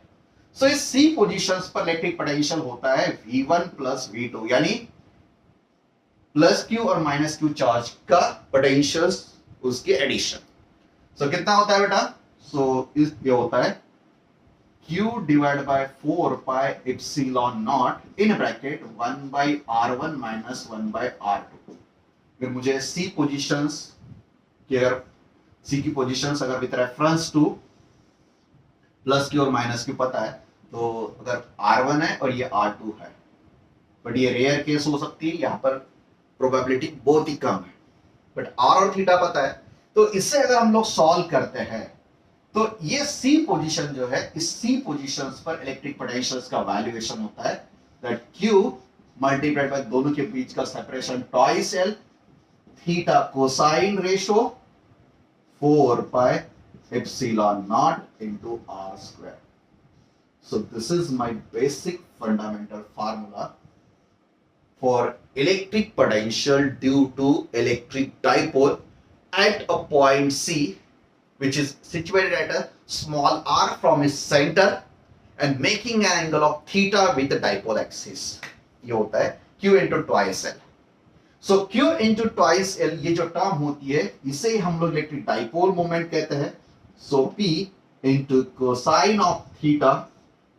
सो इस सी पोजीशंस पर इलेक्ट्रिक पोटेंशियल होता है v1 प्लस v2, यानी प्लस क्यू और माइनस क्यू चार्ज का पोटेंशियल उसके एडिशन। सो कितना होता है बेटा? सो इस ये होता है Q divide by 4 pi epsilon naught in bracket 1 by R1 minus 1 by R2। फिर मुझे C पोजीशंस की, अगर C की पोजीशंस अगर with reference to plus Q और माइनस Q पता है, तो अगर R1 है और ये R2 है, बट ये रेयर केस हो सकती है, यहां पर प्रोबेबिलिटी बहुत ही कम है, बट R और थीटा पता है, तो इससे अगर हम लोग सॉल्व करते हैं तो ये C पोजीशन जो है, इस C पोजीशंस पर इलेक्ट्रिक पोटेंशियल्स का वैल्यूएशन होता है दैट Q मल्टीप्लाइड बाय दोनों के बीच का separation twice L, theta cosine ratio 4 pi epsilon naught into R square. So this is my basic fundamental formula for electric potential due to electric dipole at a point C, which is situated at a small r from its center and making an angle of theta with the dipole axis. ये होता है Q into twice L. So Q into twice L, ये जो term होती है इसे ही हम लोग इलेक्ट्रिक डाइपोल मोमेंट कहते हैं। So P into cosine of theta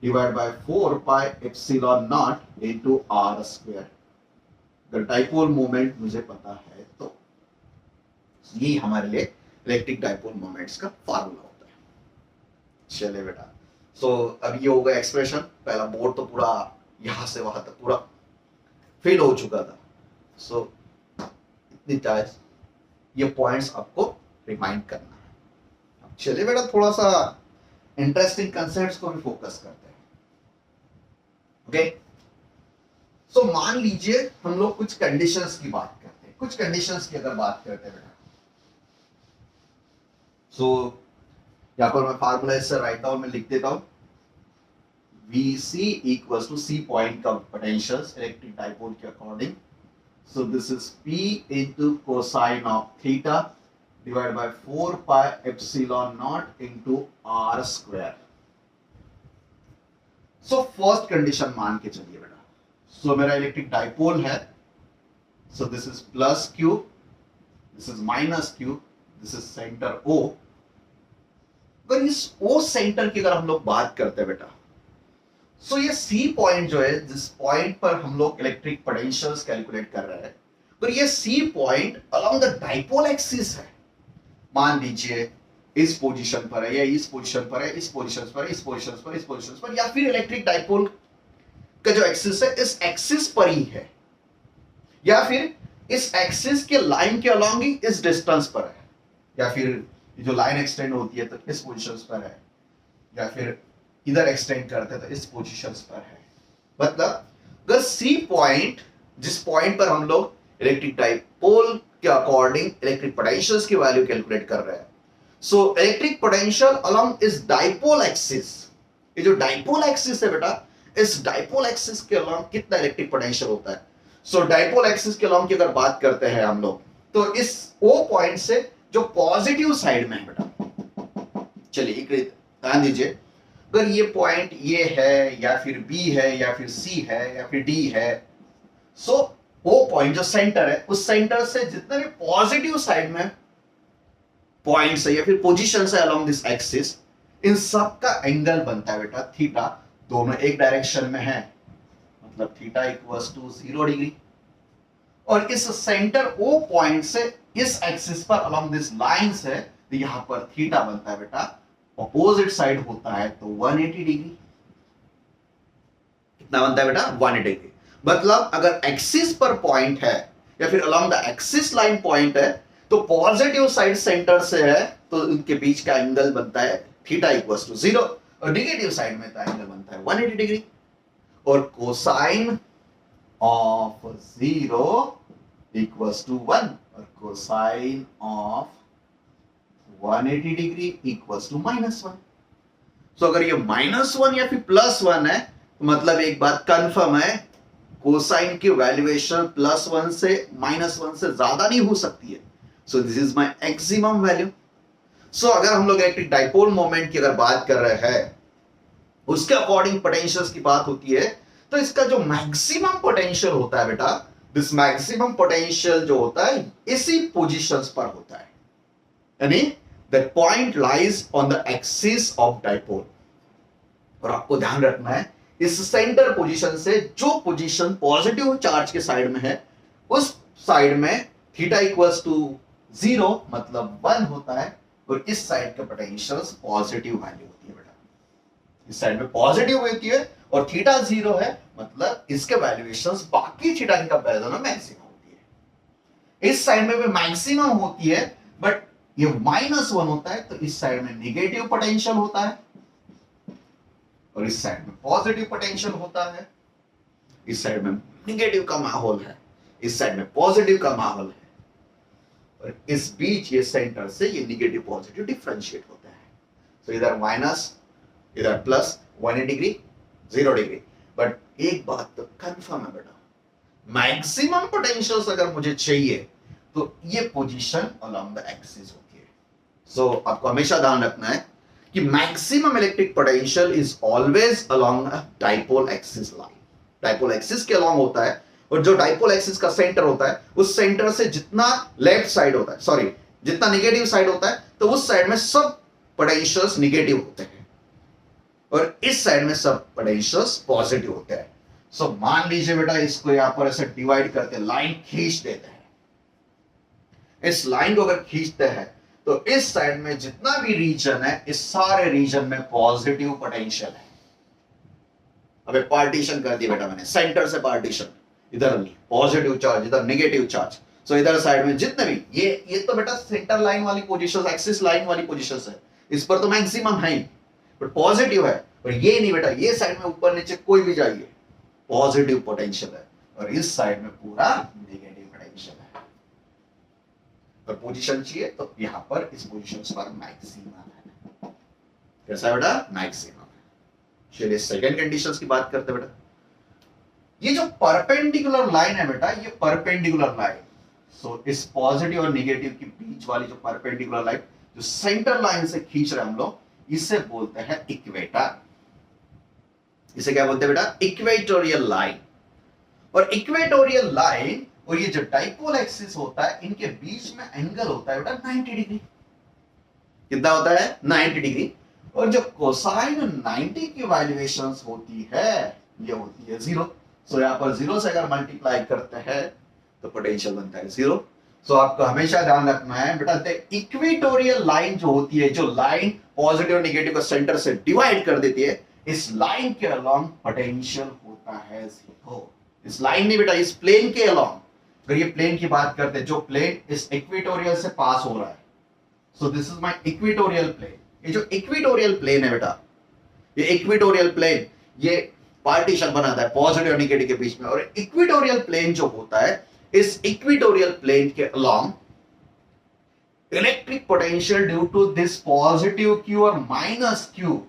divided by 4 pi epsilon naught into r square। अगर डाइपोल मोमेंट मुझे पता है तो ये हमारे लिए इलेक्ट्रिक डाइपोल मोमेंट्स का फार्मूला होता है। चले बेटा, सो अब ये होगा एक्सप्रेशन। पहला बोर्ड तो पूरा यहां से वहां तक पूरा फिल हो चुका था। सो इतनी टाइम ये पॉइंट्स आपको रिमाइंड करना है। अब चलिए बेटा थोड़ा सा इंटरेस्टिंग कंसेप्ट्स को भी फोकस करते हैं। ओके, सो मान लीजिए हम लोग कुछ कंडीशंस की बात करते हैं। कुछ कंडीशंस की अगर बात करते हैं बेटा, सो यहां पर मैं फार्मूला इससे राइट डाउन में लिख देता हूं। VC equals to C point का पोटेंशियल्स इलेक्ट्रिक डाइपोल के according. So this is P into cosine of theta divide by 4 pi epsilon naught into R square. So first condition मान के चलिए बेटा। सो मेरा इलेक्ट्रिक डाइपोल है, so this is plus Q, this is minus Q, this is centre O। अगर इस O centre की अगर हम लोग बात करते हैं बेटा, सो ये C पॉइंट जो है, जिस पॉइंट पर हम लोग इलेक्ट्रिक पोटेंशियल्स कैलकुलेट कर रहे हैं, तो ये C point along the dipole axis है। मान लीजिए इस पोजीशन पर है, या इस पोजीशन पर है, इस पोजीशन पर, इस पोजीशन पर, इस पोजीशन पर, या फिर इलेक्ट्रिक डाइपोल का जो एक्सिस है इस एक्सिस पर ही है, या फिर इस एक्सिस के लाइन के अलोंग ही इस डिस्टेंस पर है, या फिर जो लाइन एक्सटेंड होती है तो इस पोजीशंस पर है, या फिर इधर एक्सटेंड करते हैं तो इस पोजीशंस पर है। मतलब अगर C पॉइंट, जिस पॉइंट पर हम लोग इलेक्ट्रिक डाइपोल के अकॉर्डिंग इलेक्ट्रिक पोटेंशियल्स की वैल्यू कैलकुलेट कर रहे हैं, सो इलेक्ट्रिक पोटेंशियल अलोंग इस डाइपोल एक्सिस, ये जो डाइपोल एक्सिस है बेटा, इस डाइपोल एक्सिस के अलोंग कितना इलेक्ट्रिक पोटेंशियल होता है। सो डाइपोल एक्सिस के अलोंग की अगर बात करते हैं हम लोग, तो इस O पॉइंट से जो पॉजिटिव साइड में है बेटा, चलिए ध्यान दीजिए, अगर ये पॉइंट ये है, या फिर B है, या फिर C है, या फिर D है, सो O पॉइंट जो सेंटर है, उस सेंटर से जितने भी पॉजिटिव साइड में पॉइंट्स है या फिर पोजीशंस है अलोंग दिस एक्सिस, इन सब का एंगल बनता है बेटा थीटा। दोनों एक डायरेक्शन में है, मतलब थीटा इक्वल्स टू 0 डिग्री। और इस सेंटर O पॉइंट से इस एक्सिस पर अलोंग दिस लाइंस है, तो यहां पर थीटा बनता है बेटा, अपोजिट साइड होता है तो 180 डिग्री। कितना बनता है बेटा 180 डिग्री। मतलब अगर एक्सिस पर पॉइंट है या फिर along the axis line point है तो पॉजिटिव साइड सेंटर से है तो उनके बीच का एंगल बनता है थीटा इक्वल्स टू 0 और नेगेटिव साइड में का एंगल बनता है 180 डिग्री। और कोसाइन ऑफ 0 इक्वल्स टू 1 और cosine of 180 degree equals to -1। तो अगर ये -1 या फिर +1 है तो मतलब एक बात कंफर्म है, कोसाइन की वैल्यूएशन +1 से -1 से ज्यादा नहीं हो सकती है। So this is my maximum value. So अगर हम लोग इलेक्ट्रिक डाइपोल मोमेंट की अगर बात कर रहे हैं उसके अकॉर्डिंग पोटेंशियल्स की बात होती है तो इसका जो मैक्सिमम पोटेंशियल होता है बेटा, दिस मैक्सिमम पोटेंशियल जो होता है इसी पोजीशंस पर होता है, यानी that point lies on the axis of dipole. और आपको ध्यान रखना है इस सेंटर पोजीशन से जो पोजीशन पॉजिटिव चार्ज के साइड में है उस साइड में थीटा इक्वल्स टू 0 मतलब 1 होता है और इस साइड का पोटेंशियल्स पॉजिटिव वैल्यू होती है बेटा। इस साइड में पॉजिटिव होती है और थीटा 0 है मतलब इसके वैल्यूएशंस बाकी थीटा की कंपैरिजन में मैक्सिमम होती है। इस साइड में भी मैक्सिमम होती है बट ये -1 होता है तो इस साइड में नेगेटिव पोटेंशियल होता है और इस साइड में पॉजिटिव पोटेंशियल होता है। इस साइड में नेगेटिव का माहौल है, इस साइड में पॉजिटिव का माहौल है और इस बीच ये सेंटर से ये नेगेटिव पॉजिटिव डिफरेंशिएट होता है। तो इधर माइनस इधर प्लस 180 डिग्री 0 डिग्री। बट एक बात तो कंफर्म है बेटा, मैक्सिमम पोटेंशियल्स अगर मुझे चाहिए तो ये पोजीशन अलोंग द एक्सिस होती है। सो आपको हमेशा ध्यान रखना है कि maximum electric potential is always along a dipole axis line. Dipole axis के अलोंग होता है और जो डाइपोल एक्सिस का सेंटर होता है उस सेंटर से जितना लेफ्ट साइड होता है, सॉरी जितना नेगेटिव साइड होता है तो उस साइड में सब पोटेंशियल्स नेगेटिव होते हैं और इस साइड में सब पोटेंशियल्स पॉजिटिव होते हैं। सो मान लीजिए बेटा इसको यहां पर ऐसे डिवाइड करते लाइन खींच देते हैं। इस लाइन को अगर खींचते हैं तो इस साइड में जितना भी रीजन है इस सारे रीजन में पॉजिटिव पोटेंशियल है। अबे पार्टीशन कर दिया बेटा मैंने, सेंटर से पार्टीशन, इधर पॉजिटिव चार्ज इधर नेगेटिव चार्ज। सो इधर साइड में जितने भी ये तो बेटा सेंटर लाइन वाली पोजीशन, एक्सिस लाइन वाली पोजीशन है, इस पर तो मैक्सिमम है ही बट पॉजिटिव है। और ये नहीं बेटा, ये साइड में ऊपर नीचे कोई भी जाइए पॉजिटिव पोटेंशियल है और इस साइड में पूरा नेगेटिव पोटेंशियल है। और पोजीशन चाहिए तो यहां पर इस पोजीशन पर मैक्सिमम है। कैसा बेटा? मैक्सिमम है। चलिए सेकंड कंडीशंस की बात करते हैं बेटा। ये जो परपेंडिकुलर लाइन है बेटा, ये परपेंडिकुलर लाइन, सो इस पॉजिटिव और नेगेटिव के बीच वाली जो परपेंडिकुलर लाइन जो सेंटर लाइन से खींच रहे हैं हम लोग, इसे बोलते हैं इक्वेटर। इसे क्या बोलते हैं बेटा? Equatorial line. और इक्वेटोरियल लाइन और ये जो डाइपोल एक्सिस होता है इनके बीच में एंगल होता है बेटा 90 डिग्री। कितना होता है? 90 डिग्री। और जो कोसाइन 90 की वैल्यूएशंस होती है ये होती है 0। सो यहां पर 0 से अगर मल्टीप्लाई करते हैं तो पोटेंशियल बनता है 0। सो आपको हमेशा ध्यान रखना है बेटा, इक्वेटोरियल लाइन जो होती है, जो लाइन पॉजिटिव और नेगेटिव को सेंटर से डिवाइड कर देती है, इस लाइन के अलोंग पोटेंशियल होता है 0। इस लाइन नहीं बेटा, इस प्लेन के अलोंग। अगर ये प्लेन की बात करते हैं, जो प्लेन इस इक्वेटोरियल से पास हो रहा है, so this is my equatorial plane. ये जो इक्वेटोरियल प्लेन है बेटा, ये इक्वेटोरियल प्लेन ये पार्टीशन बनाता है पॉजिटिव और नेगेटिव के बीच में। और इक्वेटोरियल प्लेन जो होता है, इस इक्वेटोरियल प्लेन के along electric potential due to this positive Q और माइनस क्यू,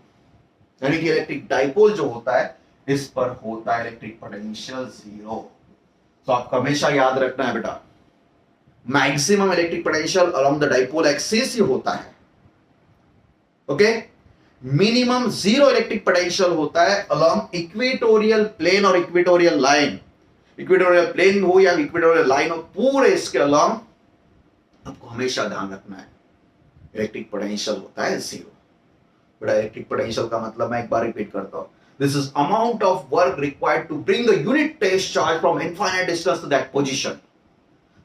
यानी कि इलेक्ट्रिक डाइपोल जो होता है इस पर होता है इलेक्ट्रिक पोटेंशियल 0। तो आपको हमेशा याद रखना है बेटा, maximum electric potential along the dipole axis ही होता है। ओके, मिनिमम 0 इलेक्ट्रिक पोटेंशियल होता है अलोंग इक्वेटोरियल प्लेन और इक्वेटोरियल लाइन। इक्वेटोरियल प्लेन हो या इक्वेटोरियल लाइन हो, पूरे इसके अलोंग आपको हमेशा ध्यान रखना है इलेक्ट्रिक पोटेंशियल होता है 0। बड़ा इलेक्ट्रिक पोटेंशियल का मतलब मैं एक बार रिपीट करता हूं, this is amount of work required to bring a unit test charge from infinite distance to that position.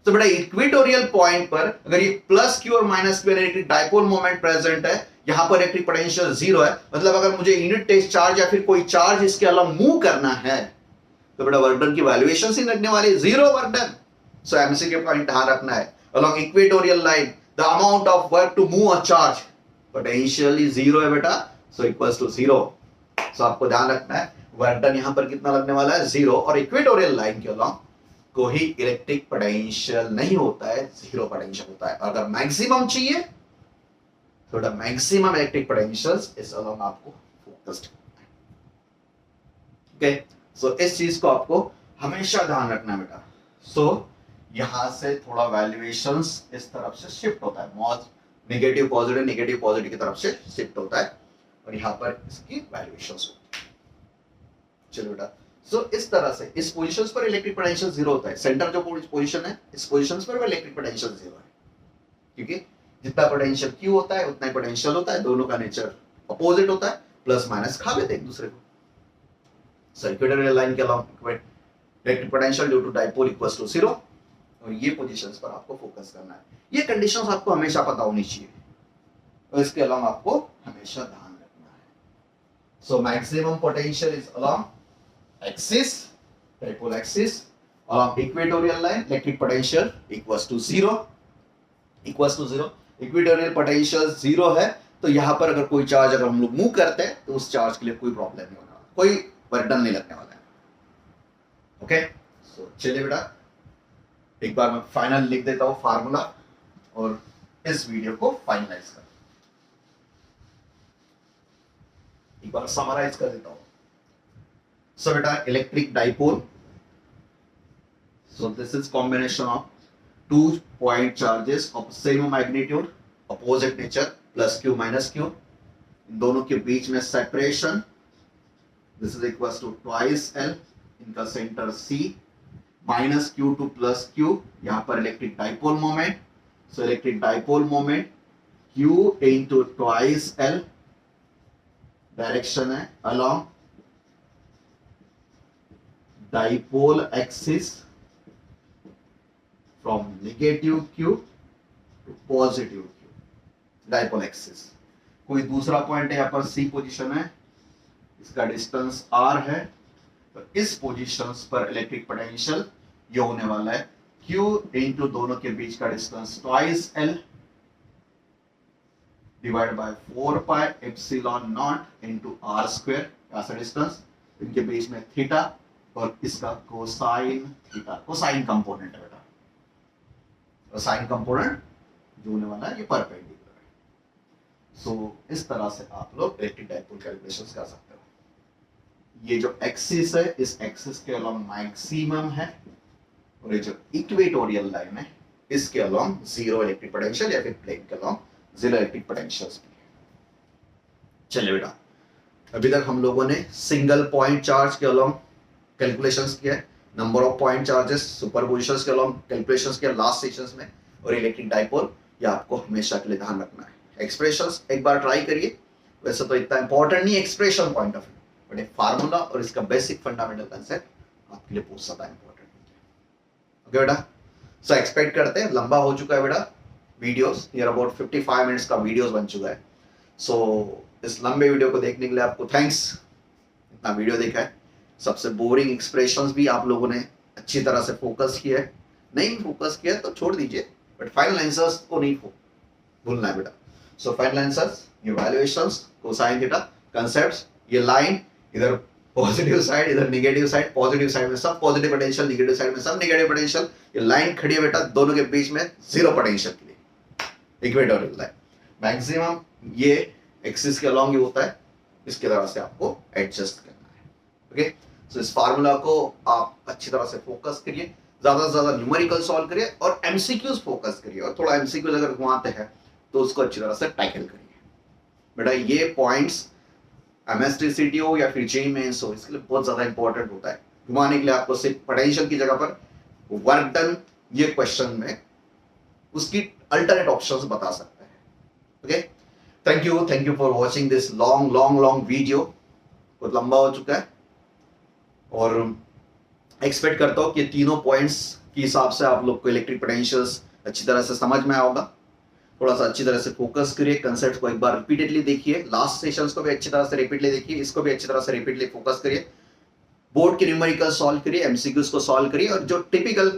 तो बेटा इक्वेटोरियल पॉइंट पर अगर ये प्लस क्यू और minus Q electric dipole moment present है, यहां पर इलेक्ट्रिक पोटेंशियल जीरो है, मतलब अगर मुझे यूनिट टेस्ट चार्ज या फिर कोई चार्ज इसके अलावा मूव करना है तो बेटा वर्क डन की वैल्यूएशन ही लगने वाली जीरो वर्क डन। सो एमसीक्यू पॉइंट ध्यान रखना है, along equatorial line the amount of work to move a charge potentially zero है बेटा, so equals to जीरो। सो आपको ध्यान रखना है वर्क डन यहां पर कितना लगने वाला है, जीरो, और इक्वेटोरियल लाइन के अलॉन्ग कोई इलेक्ट्रिक पोटेंशियल नहीं होता है, जीरो पोटेंशियल होता है। अगर मैक्सिमम चाहिए थोड़ा मैक्सिमम इलेक्ट्रिक पोटेंशियल्स इस अलॉन्ग आपको फोकस्ड करना है। ओके, सो इस चीज को आपको हमेशा ध्यान रखना है बेटा। सो यहां से थोड़ा वैल्यूएशंस इस तरफ से शिफ्ट होता है, मॉस नेगेटिव पॉजिटिव की तरफ से शिफ्ट होता है और यहां पर इसकी वैल्यूएशंस होती है। चलो बेटा, सो इस तरह से इस पोजीशंस पर इलेक्ट्रिक पोटेंशियल जीरो होता है, सेंटर जो पोजीशन है इस पोजीशंस पर इलेक्ट्रिक पोटेंशियल जीरो है, क्योंकि जितना पोटेंशियल क्यू होता है उतना ही पोटेंशियल होता है, दोनों का नेचर अपोजिट होता है, प्लस माइनस खा लेते हैं एक दूसरे को। सो इक्वेटोरियल लाइन के along electric potential due to dipole equals to zero, और ये पोजीशंस पर आपको फोकस करना है। ये कंडीशंस आपको हमेशा पता होनी चाहिए और इसके अलावा आपको हमेशा ध्यान रखना है। So maximum potential is along axis, dipole axis, along equatorial line electric potential equals to zero, equatorial potential zero है तो यहां पर अगर कोई चार्ज अगर हम लोग मूव करते हैं तो उस चार्ज के लिए कोई प्रॉब्लम नहीं होगा, कोई बर्डन नहीं लगने वाला है। ओके, सो चलिए बेटा एक बार मैं फाइनल लिख देता हूं फार्मूला और इस वीडियो को फाइनलाइज कर, एक बार समराइज कर देता हूं। सो बेटा electric dipole, so this is combination of two point charges of same magnitude opposite nature plus Q minus Q, इन दोनों के बीच में separation, this is equals to twice L, इनका centre C, minus Q to plus Q, यहां पर electric dipole moment, so electric dipole moment Q into twice L, direction है along dipole axis from negative Q to positive Q, dipole axis. कोई दूसरा point है, यहां पर सी position है, इसका डिस्टेंस आर है, तो इस पोजीशंस पर इलेक्ट्रिक पोटेंशियल ये होने वाला है Q इंटू दोनों के बीच का distance twice L divide by 4 pi epsilon naught into R square, ऐसा डिस्टेंस, इनके बीच में थीटा और इसका कोसाइन थीटा, कोसाइन कंपोनेंट है बेटा, कोसाइन कंपोनेंट जो होने वाला है ये परपेंडिकुलर है। सो इस तरह से आप लोग इलेक्ट्रिक डाइपोल कैलकुलेशंस कर सकते हो। ये जो एक्सिस है इस एक्सिस के अलोंग मैक्सिमम है और ये जो इक्वेटोरियल लाइन है इसके अलोंग जीरो इलेक्ट्रिक पोटेंशियल या फिर प्लेन के अलोंग जीरो इलेक्ट्रिक पोटेंशियल्स भी है। चलिए बेटा, अभी तक हम लोगों ने सिंगल पॉइंट चार्ज के अलोंग कैलकुलेशंस किया है, नंबर ऑफ पॉइंट चार्जेस सुपरपोजिशंस के अलोंग कैलकुलेशंस किया लास्ट सेशंस में, और इलेक्ट्रिक डाइपोल ये आपको हमेशा के लिए ध्यान रखना है। एक्सप्रेशंस एक बार ट्राई करिए, वैसे तो इतना इंपॉर्टेंट नहीं expression point of view, but एक फार्मूला और इसका बेसिक फंडामेंटल कंसेप्ट आपके लिए बहुत ज्यादा इंपॉर्टेंट है। ओके बेटा, सो एक्सपेक्ट करते हैं, लंबा हो चुका है बेटा वीडियोस, नियर अबाउट 55 मिनट्स का वीडियोस बन चुका है। सो इस लंबे वीडियो को देखने के लिए आपको थैंक्स, इतना वीडियो देखा है। सबसे बोरिंग एक्सप्रेशंस भी आप लोगों ने अच्छी तरह से फोकस किया है, नहीं फोकस किया तो छोड़ दीजिए, बट फाइनल आंसर्स को नहीं भूलना है बेटा। सो फाइनल आंसर्स, ये वैल्यूएशंस, कोसाइन थीटा, कांसेप्ट्स, ये लाइन, इधर पॉजिटिव साइड इधर नेगेटिव साइड, पॉजिटिव साइड में सब पॉजिटिव पोटेंशियल, नेगेटिव साइड में सब नेगेटिव पोटेंशियल, ये लाइन खड़ी है बेटा दोनों के बीच में जीरो पोटेंशियल के लिए, इक्वेटोरियल लाइन। मैक्सिमम ये एक्सिस के अलोंग ही होता है, इसके तरह से आपको एडजस्ट करना है। ओके, सो इस फार्मूला को आप अच्छी तरह से फोकस करिए, ज्यादा से ज्यादा न्यूमेरिकल सॉल्व करिए और एमसीक्यूज फोकस करिए, और थोड़ा एमसीक्यूज अगर घुमाते हैं तो उसको अच्छी तरह से टैकल करिए बेटा। ये पॉइंट्स एमएसटीसीटी हो या फिर जेईई मेंस हो, इसके लिए बहुत ज्यादा इंपॉर्टेंट होता है। घुमाने के लिए आपको सिर्फ पोटेंशियल की जगह पर वर्क डन ये क्वेश्चन में उसकी अल्टरनेट ऑप्शंस बता सकते हैं। Okay, thank you for watching this long video, बहुत लंबा हो चुका है और एक्सपेक्ट करता हूं कि तीनों पॉइंट्स के हिसाब से आप लोग को इलेक्ट्रिक पोटेंशियल्स अच्छी तरह से समझ में होगा। थोड़ा सा अच्छी तरह से फोकस करिए, कंसेप्ट को एक बार रिपीटेडली देखिए, लास्ट सेशंस को भी अच्छी तरह से रिपीटली देखिए, इसको भी अच्छी तरह से रिपीटली फोकस करिए, बोर्ड के न्यूमेरिकल सॉल्व करिए, एमसीक्यूज को सॉल्व करिए, और जो टिपिकल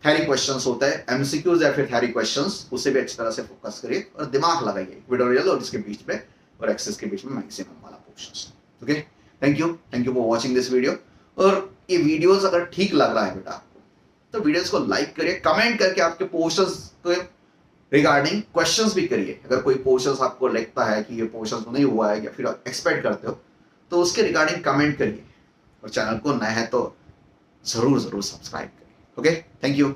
थ्योरी क्वेश्चंस होता है एमसीक्यूज या फिर थ्योरी क्वेश्चंस, उसे भी अच्छी तरह से फोकस करिए और दिमाग लगाइए इक्वेटोरियल और इसके बीच में और एक्सिस के बीच में मैक्सिमम वाला portions. Okay, thank you for watching this video. और ये वीडियोस अगर ठीक लग रहा है बेटा आपको, तो वीडियोस को लाइक करिए, कमेंट करके आपके पोर्शंस को रिगार्डिंग क्वेश्चंस भी करिए। अगर कोई पोर्शंस आपको लगता है कि ये पोर्शंस नहीं हुआ है या फिर एक्सपेक्ट करते हो, तो उसके रिगार्डिंग कमेंट करिए, और चैनल को नया है तो जरूर सब्सक्राइब करिए। Okay, thank you.